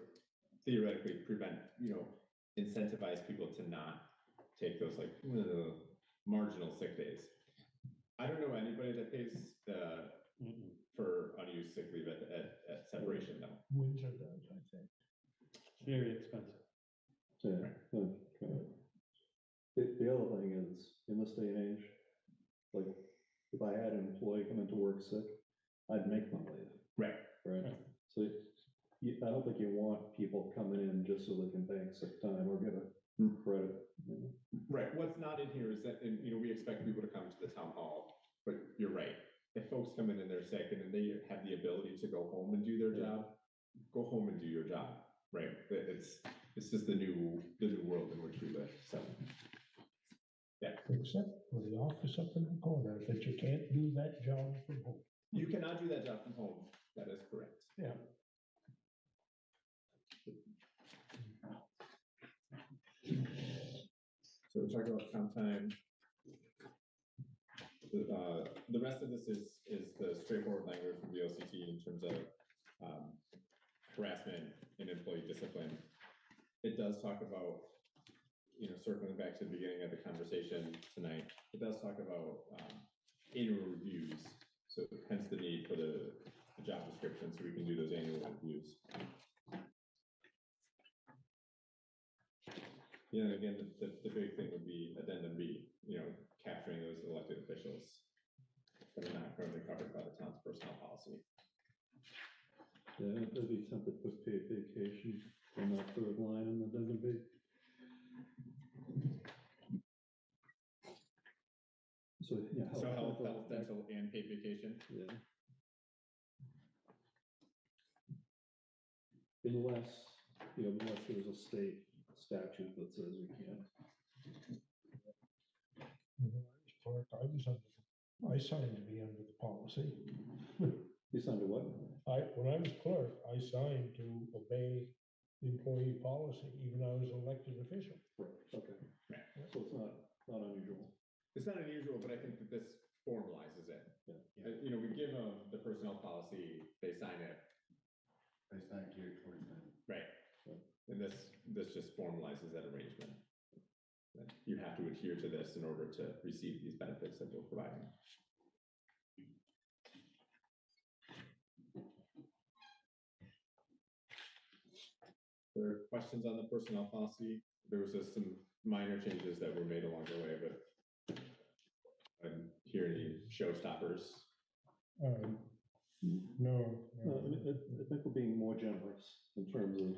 theoretically prevent, incentivize people to not take those marginal sick days. I don't know anybody that pays for unused sick leave at separation though. Windsor does, I think. Very expensive. Yeah. Okay. The other thing is, in this day and age, like, if I had an employee come into work sick, I'd make them leave. Right. So I don't think you want people coming in just so they can bank sick time or get a credit. Right. What's not in here is that, we expect people to come to the town hall, but you're right. If folks come in and they're sick and then they have the ability to go home and do their job, go home and do your job. Right. It's just the new world in which we live. So. Yeah. Except for the office up in the corner, that you can't do that job from home. You cannot do that job from home. That is correct. Yeah. So we're talking about comp time. The rest of this is the straightforward language from VLCT in terms of harassment and employee discipline. It does talk about, circling back to the beginning of the conversation tonight, it does talk about annual reviews. So hence the need for the job description so we can do those annual reviews. Yeah, and again, the big thing would be addendum B, capturing those elected officials that are not currently covered by the town's personnel policy. Yeah, I'd be tempted to put paid vacation on that third line in the addendum B. So, yeah. So health, dental, and paid vacation? Yeah. Unless there's a state statute that says we can't. I signed to be under the policy. You signed a what? When I was clerk, I signed to obey the employee policy, even though I was an elected official. Right, okay. Right. So it's not unusual. It's not unusual, but I think that this formalizes it. Yeah. We give them the personnel policy, they sign it. It's not geared towards that. Right. And this just formalizes that arrangement. That you have to adhere to this in order to receive these benefits that we're providing. There are questions on the personnel policy. There was just some minor changes that were made along the way, but I didn't hear any showstoppers. No. I think we're being more generous in terms of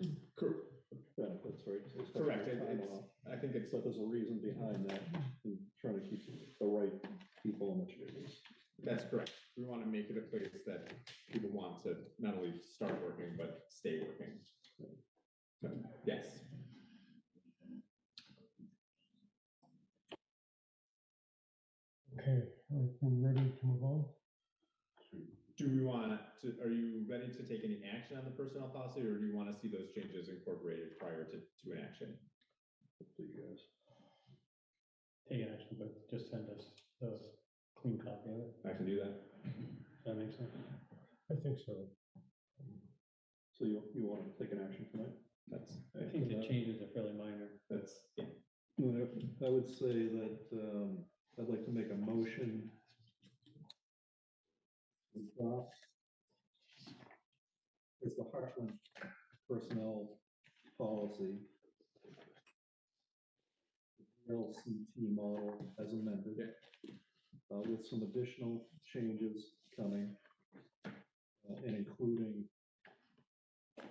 benefits, right? Correct. I think it's. But there's a reason behind that, and trying to keep the right people in the chairs. That's correct. We want to make it a place that people want to not only start working, but stay working. So, yes. Okay, we're ready to move on. Do we want to, are you ready to take any action on the personnel policy, or do you want to see those changes incorporated prior to an action? Up to you guys. Take action, but just send us the clean copy of it. I can do that. That makes sense. I think so. So you want to take an action tonight? That's, I think the changes are fairly minor. that's, yeah. I would say that, I'd like to make a motion. to adopt Is the Hartland personnel policy. LCT model as amended. With some additional changes coming, and including. I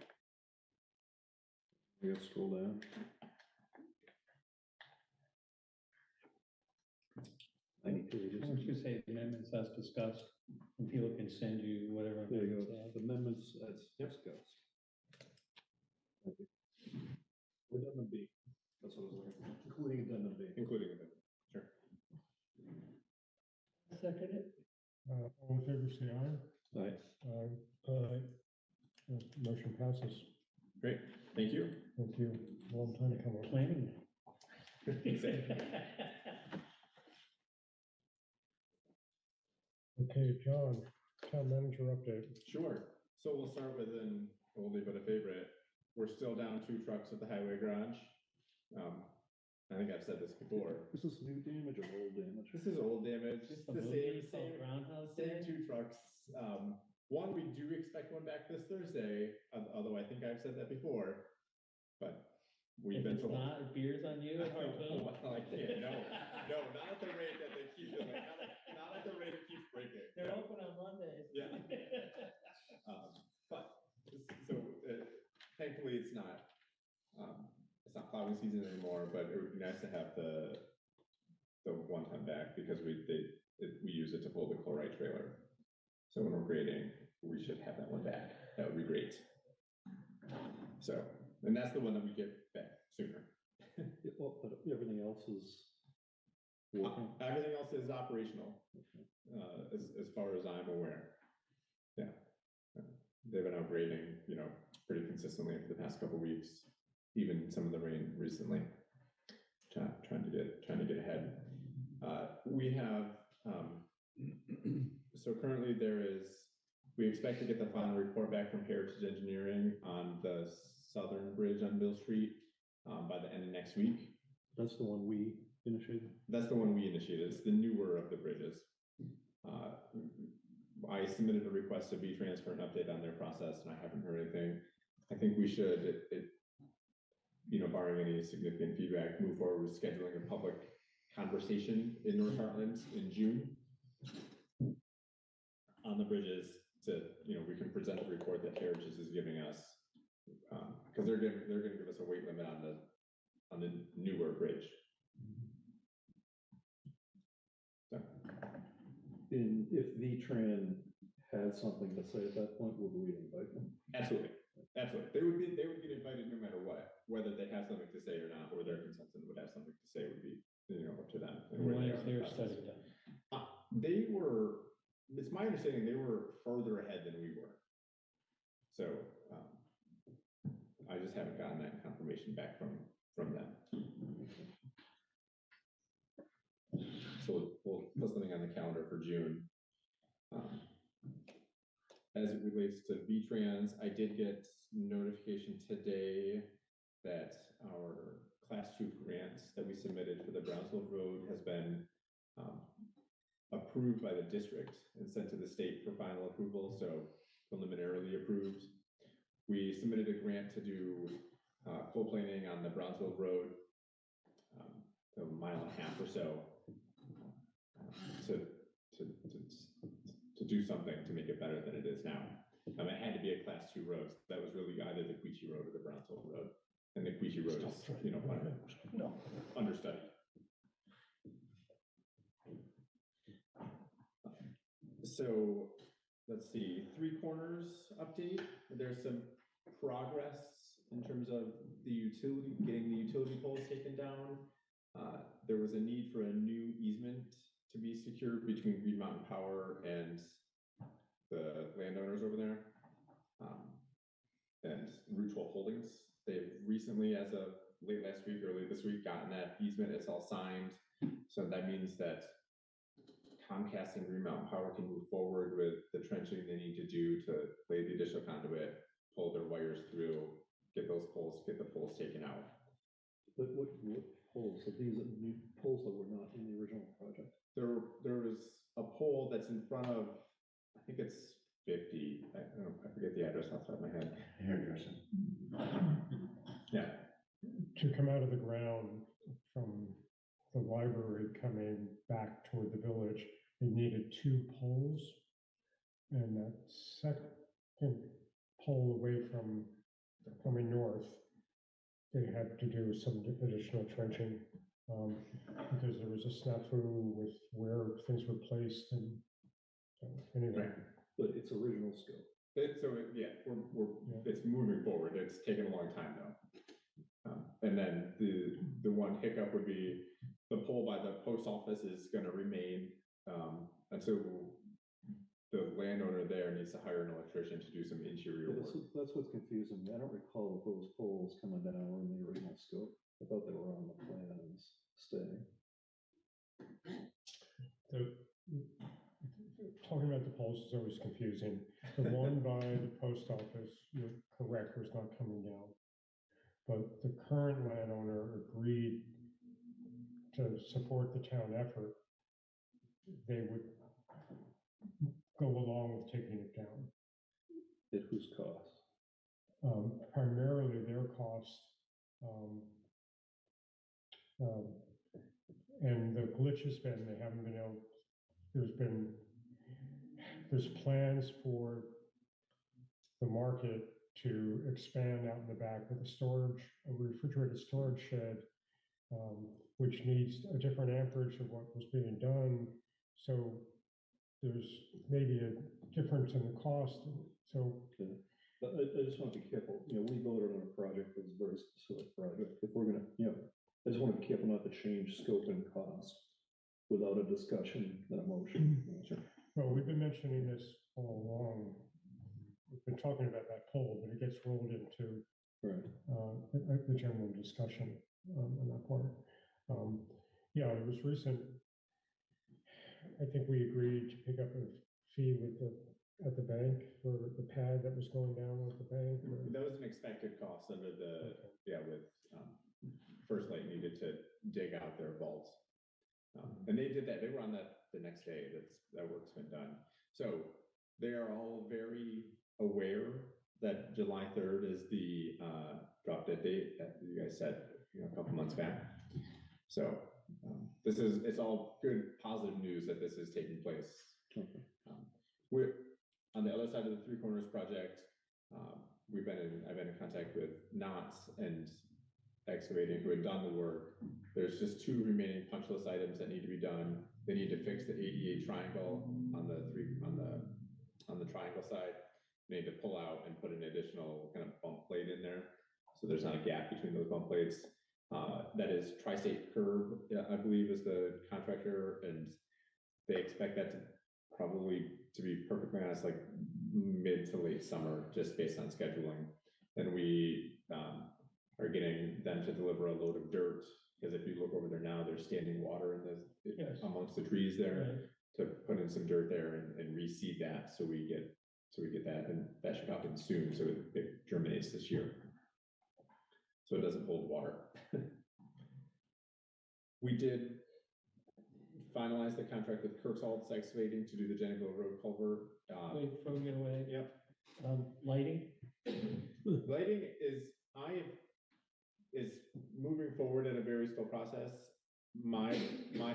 gotta scroll down. Why don't you say amendments as discussed, and people can send you whatever. There you amendments go, they have. amendments as discussed. Thank you. Addendum B, that's what I was looking for, including addendum B. Including it, sure. Second it. All in favor, say aye. Aye. Aye. Motion passes. Great, thank you. Thank you. Long time coming. Planning. Okay, John, town manager update. Sure, so we'll start with an oldie but a favorite. We're still down 2 trucks at the highway garage. I think I've said this before. Is this new damage or old damage? This is old damage, it's The the movie same, called Groundhog same Day? 2 trucks. One, we do expect one back this Thursday, although I think I've said that before, but we've If been it's told. not, it beers on you at Hartland. Well, I can't, no, not at the rate that they keep doing, not at the rate it keeps breaking. They're open on Mondays. Yeah. But, so, thankfully, it's not plowing season anymore, but it would be nice to have the 1-ton back, because we use it to pull the chloride trailer. So when we're grading, we should have that one back. That would be great. So, and that's the one that we get back sooner. Yeah, well, but everything else is working. Everything else is operational, as far as I'm aware. Yeah. They've been out grading, pretty consistently for the past couple of weeks, even some of the rain recently, trying to get ahead. We have, so currently we expect to get the final report back from Heritage Engineering on the southern bridge on Mill Street by the end of next week. That's the one we initiated. That's the one we initiated. It's the newer of the bridges. I submitted a request to V.S.A for an update on their process, and I haven't heard anything. I think we should, barring any significant feedback, move forward with scheduling a public conversation in North Heartland in June on the bridges to, we can present the report that Heritage is giving us, because they're going to give us a weight limit on the newer bridge. So. And if V-Tran had something to say at that point, would we invite them? Absolutely. They would get invited no matter what, whether they have something to say or not, or their consultant would have something to say would be, up to them. And when is their study done? It's my understanding they were further ahead than we were. So, I just haven't gotten that confirmation back from them. So we'll put something on the calendar for June. As it relates to V-Trans, I did get notification today that our Class 2 grant that we submitted for the Brownsville Road has been approved by the district and sent to the state for final approval, so preliminarily approved. We submitted a grant to do coal planing on the Brownsville Road, a 1.5 miles or so, to do something to make it better than it is now. It had to be a Class 2 road. So that was really either the Queechee Road or the Brownsville Road. And the Queechee Road is, understudy. So let's see, 3 Corners update. There's some progress in terms of getting the utility poles taken down. There was a need for a new easement to be secured between Green Mountain Power and the landowners over there, and Route 12 Holdings. They've recently, as of late last week, early this week, gotten that easement. It's all signed. So that means that Comcast and Green Mountain Power can move forward with the trenching they need to do to lay the additional conduit. pull their wires through, get the poles taken out. But what poles, are these new poles that were not in the original project? There was a pole that's in front of, I think it's 50, I forget the address off the top of my head. Hairdresser. Yeah, To come out of the ground from the library coming back toward the village, they needed 2 poles. And that second pole away from coming north, they had to do some additional trenching, because there was a snafu with where things were placed and so anyway. right. But it's original scope. It's moving forward. It's taken a long time though. And then the one hiccup would be the pole by the post office is gonna remain, until the landowner there needs to hire an electrician to do some interior Yeah, work. that's what's confusing me. I don't recall that those poles coming down were in the original scope. I thought they were on the plans staying. Talking about the poles is always confusing. The one by the post office, you're correct, was not coming down. But the current landowner agreed to support the town effort. They would go along with taking it down. At whose cost? Primarily their cost. And the glitch has been, they haven't been able, there's plans for the market to expand out in the back with a refrigerated storage shed, which needs a different amperage of what was being done. So there's maybe a difference in the cost. So Okay. But I just want to be careful, we voted on a project that was a very specific project. If we're gonna, I just want to be careful not to change scope and cost without a discussion and a motion. well, we've been mentioning this all along. We've been talking about that poll, but it gets rolled into Right. the general discussion on that part. Yeah, it was recent. I think we agreed to pick up a fee at the bank for the pad that was going down with the bank. That was an expected cost under the, with First Light needed to dig out their vaults. And they did that, they were on that the next day, that work's been done. So they are all very aware that July 3rd is the drop dead date that you guys said, a couple months back. So it's all good, positive news that this is taking place. Okay. We're on the other side of the Three Corners project. I've been in contact with Knott's and Excavating, who had done the work. There's just 2 remaining punch list items that need to be done. They need to fix the ADA triangle on the triangle side. They need to pull out and put an additional kind of bump plate in there, so there's not a gap between those bump plates. That is Tri-State Curb, I believe, is the contractor, and they expect that to be perfectly honest, like mid to late summer, just based on scheduling. And we are getting them to deliver a load of dirt, because if you look over there now, there's standing water amongst the trees there, to put in some dirt there and reseed that, so we get that, and that should happen soon, so it germinates this year, so it doesn't hold water. We did finalize the contract with Kirksalt's Excavating to do the Jennings Road culvert. Wait, before we get away. Yep. Lighting? Lighting is moving forward at a very slow process. My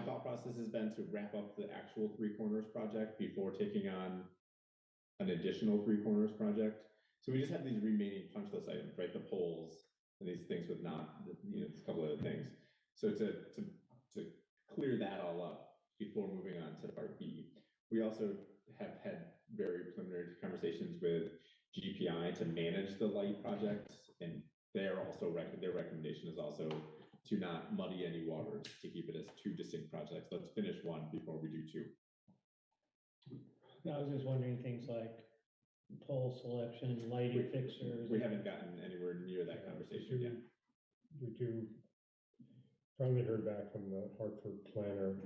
thought process has been to wrap up the actual Three Corners project before taking on an additional Three Corners project. So we just have these remaining punch list items, right? The poles and these things with a couple other things. So to clear that all up before moving on to part B. We also have had very preliminary conversations with GPI to manage the light projects, and their recommendation is also to not muddy any waters, to keep it as 2 distinct projects. Let's finish one before we do 2. I was just wondering things like pole selection, lighting fixtures. We haven't gotten anywhere near that conversation yet. We do, finally heard back from the Hartford planner,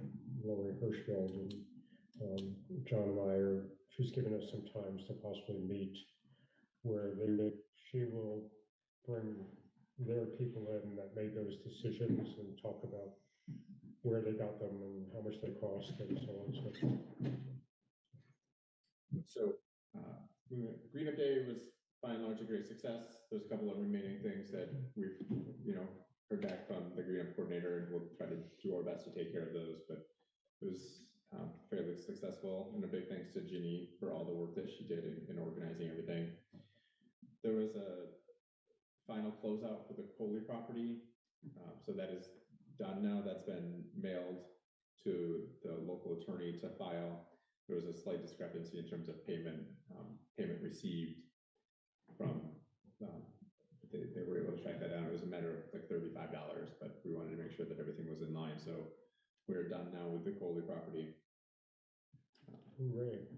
Lori Hirschfeld, and John Meyer. She's given us some times to possibly meet where she will bring their people in that made those decisions and talk about where they got them and how much they cost and so on and so forth. So, Green Up Day was by and large a great success. There's a couple of remaining things that we've, heard back from the Green Up coordinator, and we'll try to do our best to take care of those, but it was fairly successful, and a big thanks to Ginny for all the work that she did in organizing everything. There was a final closeout for the Coley property, so that is done now. That's been mailed to the local attorney to file. There was a slight discrepancy in terms of payment received from, they were able to track that down. It was a matter of like $35, but we wanted to make sure that everything was in line. So we're done now with the Coley property. Hooray.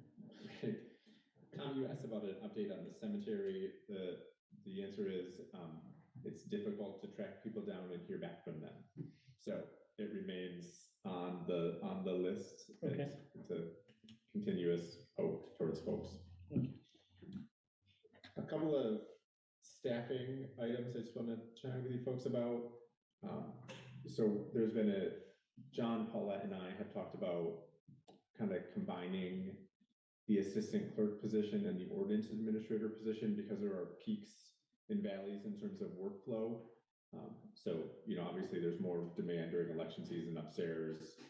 Tom, you asked about an update on the cemetery. The answer is it's difficult to track people down and hear back from them. So it remains on the list. Okay. It's a continuous hope towards folks. A couple of staffing items I just want to chat with you folks about. So there's been John, Paulette, and I have talked about kind of combining the assistant clerk position and the ordinance administrator position because there are peaks and valleys in terms of workflow. So, obviously there's more demand during election season upstairs.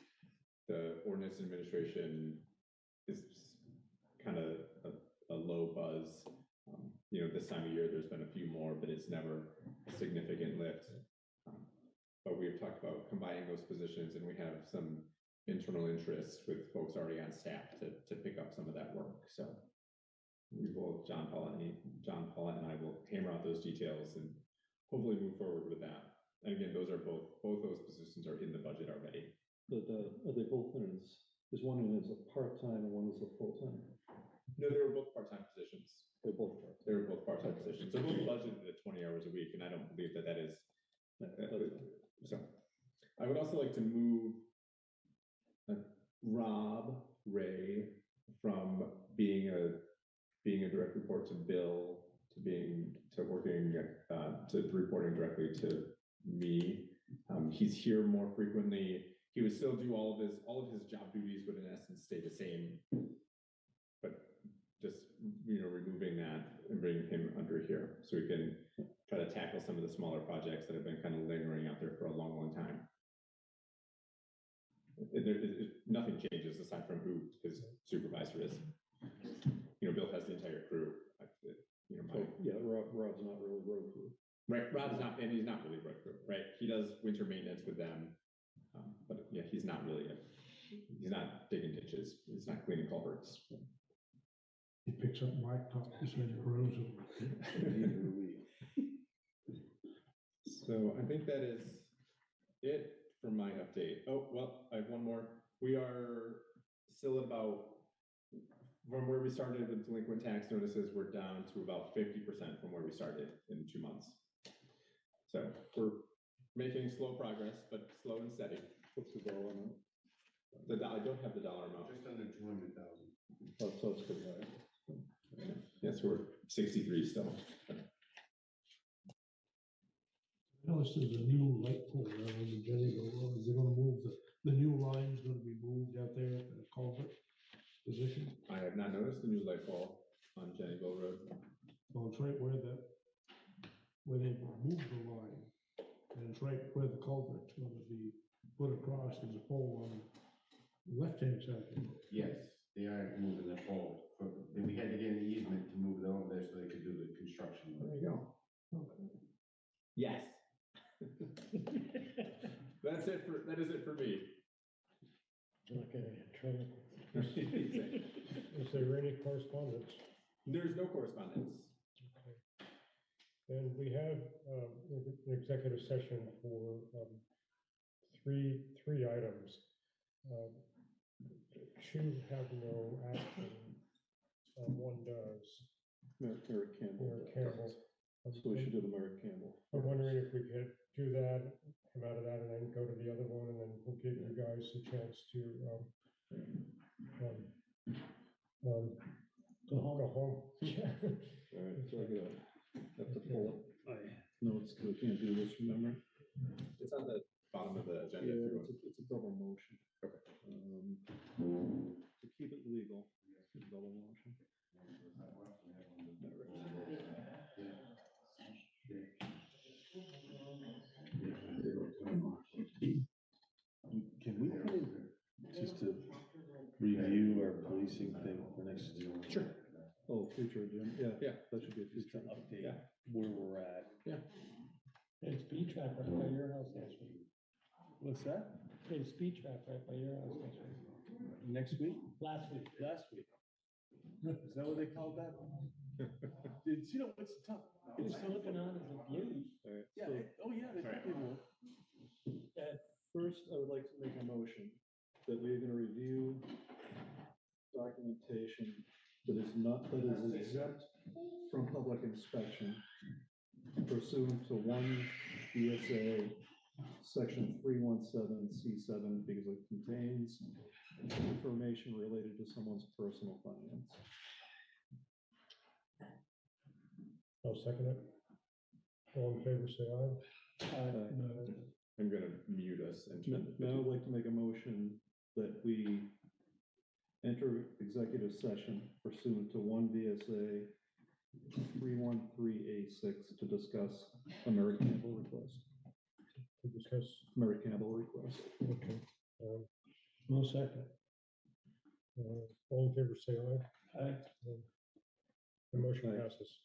The ordinance administration is kind of a low buzz. This time of year, there's been a few more, but it's never a significant lift. But we've talked about combining those positions, and we have some internal interest with folks already on staff to pick up some of that work. So we will, John Paulette and I will hammer out those details and hopefully move forward with that. And again, those are both those positions are in the budget already. Are they both in is one in as a part-time and one is a full-time? No, they were both part-time positions. They're both part-time. They were both part-time positions. They're both budgeted at 20 hours a week, and I don't believe that is. So I would also like to move Rob Ray from being a direct report to Bill to working to reporting directly to me. He's here more frequently. He would still do all of his job duties would in essence stay the same, but just removing that and bringing him under here so we can try to tackle some of the smaller projects that have been kind of lingering out there for a long time. Nothing changes aside from who his supervisor is. Bill has the entire crew. Rob's not really road crew. Right, Rob's not, and he's not really road crew, right? He does winter maintenance with them, but yeah, he's not not digging ditches. He's not cleaning culverts. He picks up blacktop beside the roads. So I think that is it for my update. Oh, well, I have one more. We are still at about, from where we started with delinquent tax notices, we're down to about 50% from where we started in 2 months. So we're making slow progress, but slow and steady. What's the dollar amount? I don't have the dollar amount. Just under 200,000. Oh, so it's pretty high. Yes, we're 63 still. I noticed there's a new light pole around the Jennyville Road. Is it gonna move the new line's gonna be moved out there at the culvert position? I have not noticed the new light pole on Jennyville Road. Well, it's right where they moved the line. And it's right where the culvert's gonna be put across. There's a pole on the left-hand side of the road. Yes, they are moving the pole. We had to get an easement to move it over there so they could do the construction. There you go. Yes. That is it for me. Okay, trouble. Is there any correspondence? There's no correspondence. Okay. And we have an executive session for three items. Two have no action. One does. Merrit Campbell. Merrit Campbell. So we should do the Merrit Campbell. I'm wondering if we could do that, come out of that, and then go to the other one, and then we'll give you guys a chance to go home. All right, so I gotta, have to pull up my notes, because I can't do this, remember? It's on the bottom of the Yeah, agenda. if you want. it's a double motion. Okay. To keep it legal, it's a double motion. Can we put in, just to review our policing thing for next? Sure. Oh, future agenda, yeah, that should be a Just to future. update Yeah. where we're at. Hey, speed trap right by your house last week. What's that? Hey, speed trap right by your house last week. Next week? Last week. Last week. Is that what they called that? It's, you know, it's tough. It was looking on as abuse. All right, Yeah, so oh yeah, they Right. probably will. first, I would like to make a motion that we are gonna review documentation that is exempt from public inspection pursuant to one V.S.A. section 317C7, because it contains information related to someone's personal finance. I'll second it. All in favor, say aye. I'm gonna mute us and. Now I'd like to make a motion that we enter executive session pursuant to one V.S.A. 313A6 to discuss a Merrit Campbell request. To discuss, Merrit Campbell request. okay. No second. All in favor, say aye. Aye. The motion Aye. passes.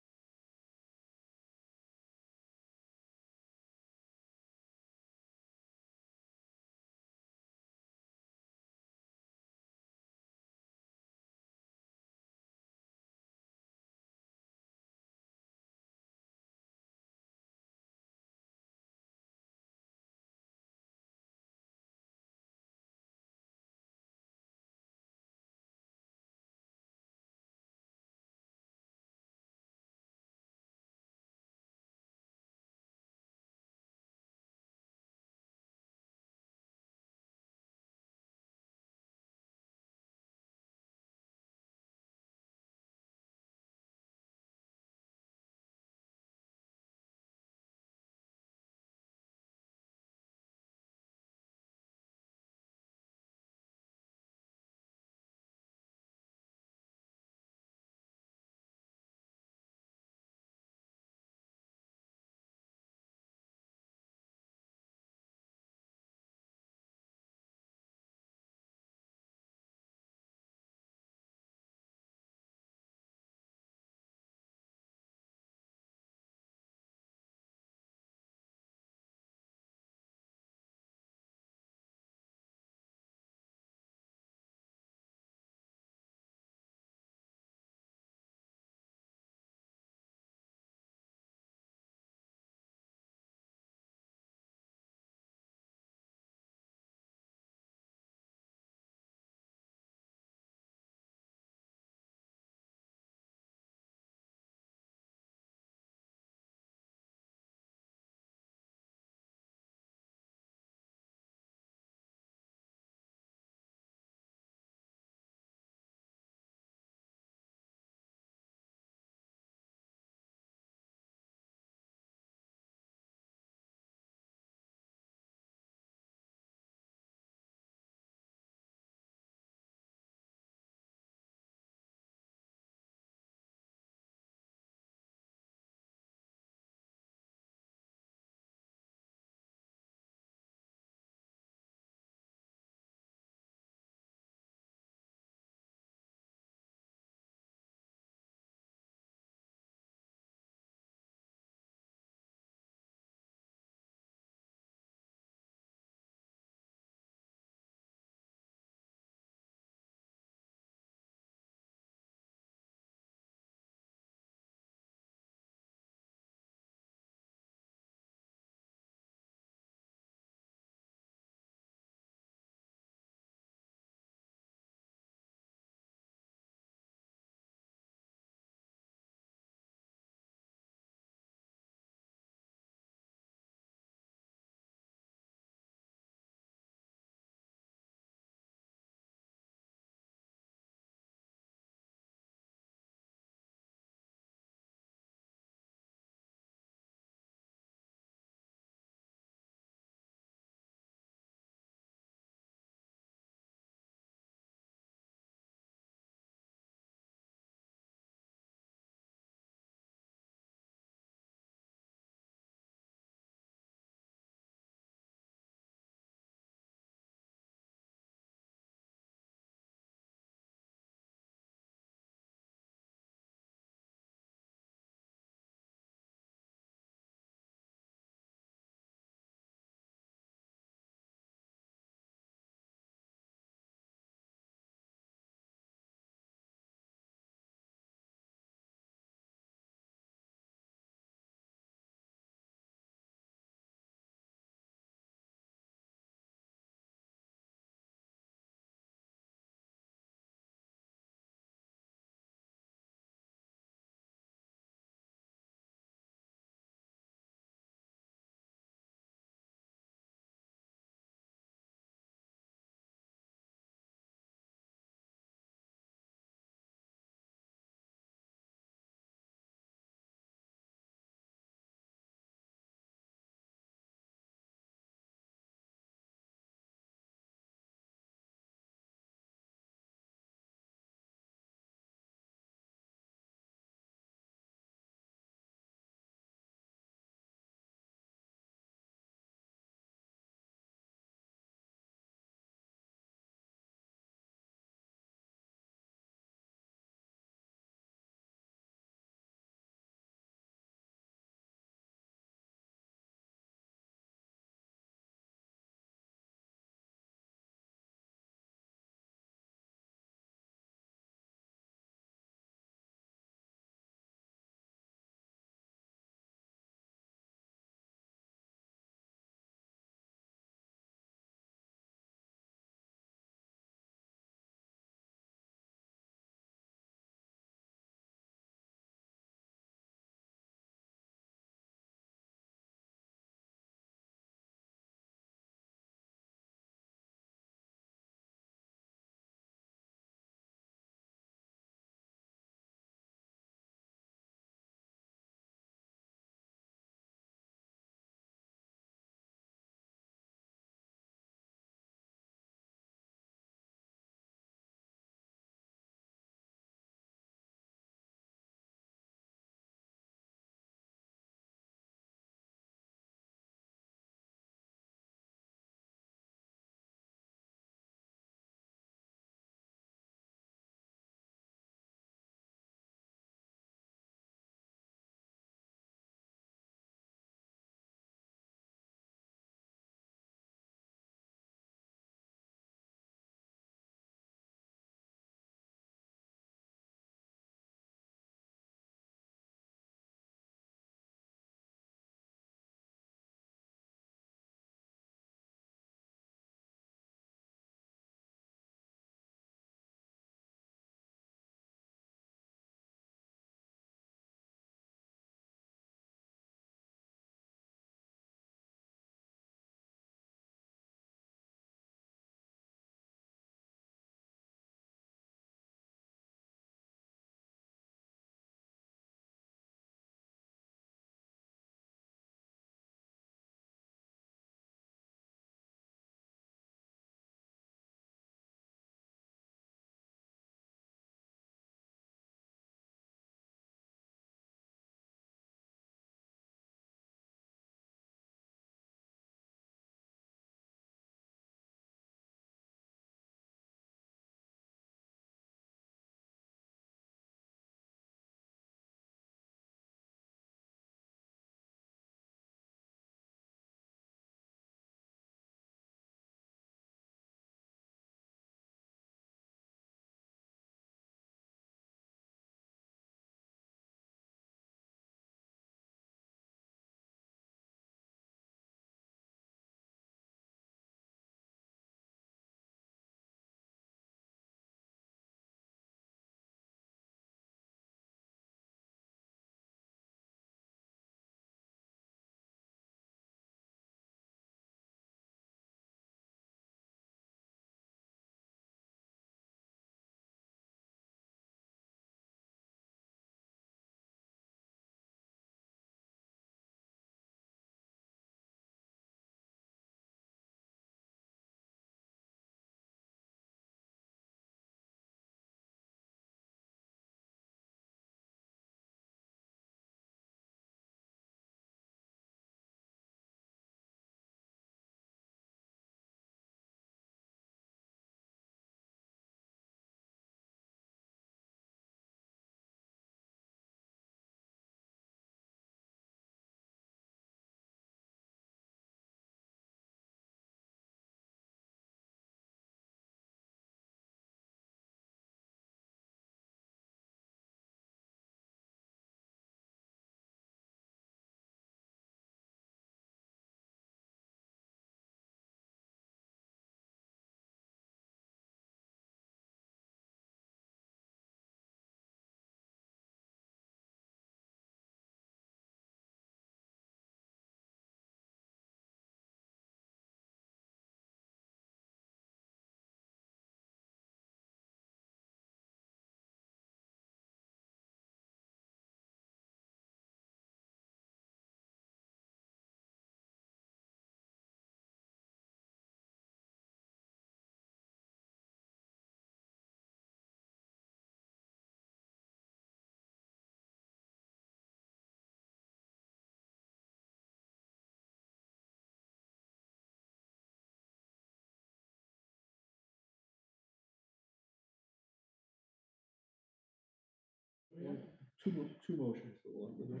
two motions that we'll have to do.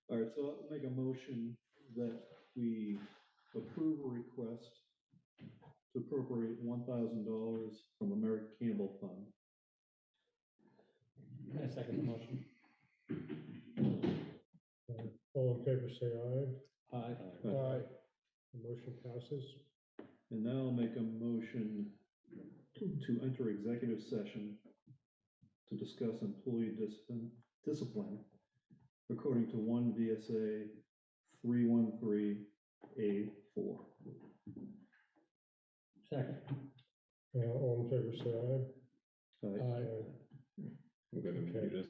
All right, so I'll make a motion that we approve a request to appropriate $1,000 from the Merrit Campbell Fund. I second the motion. All in favor, say aye. Aye. Aye. The motion passes. And now I'll make a motion to enter executive session to discuss employee discipline according to 1 V.S.A. 313A4. Second. All in favor, say aye. Aye. Aye. We're gonna Okay. do this.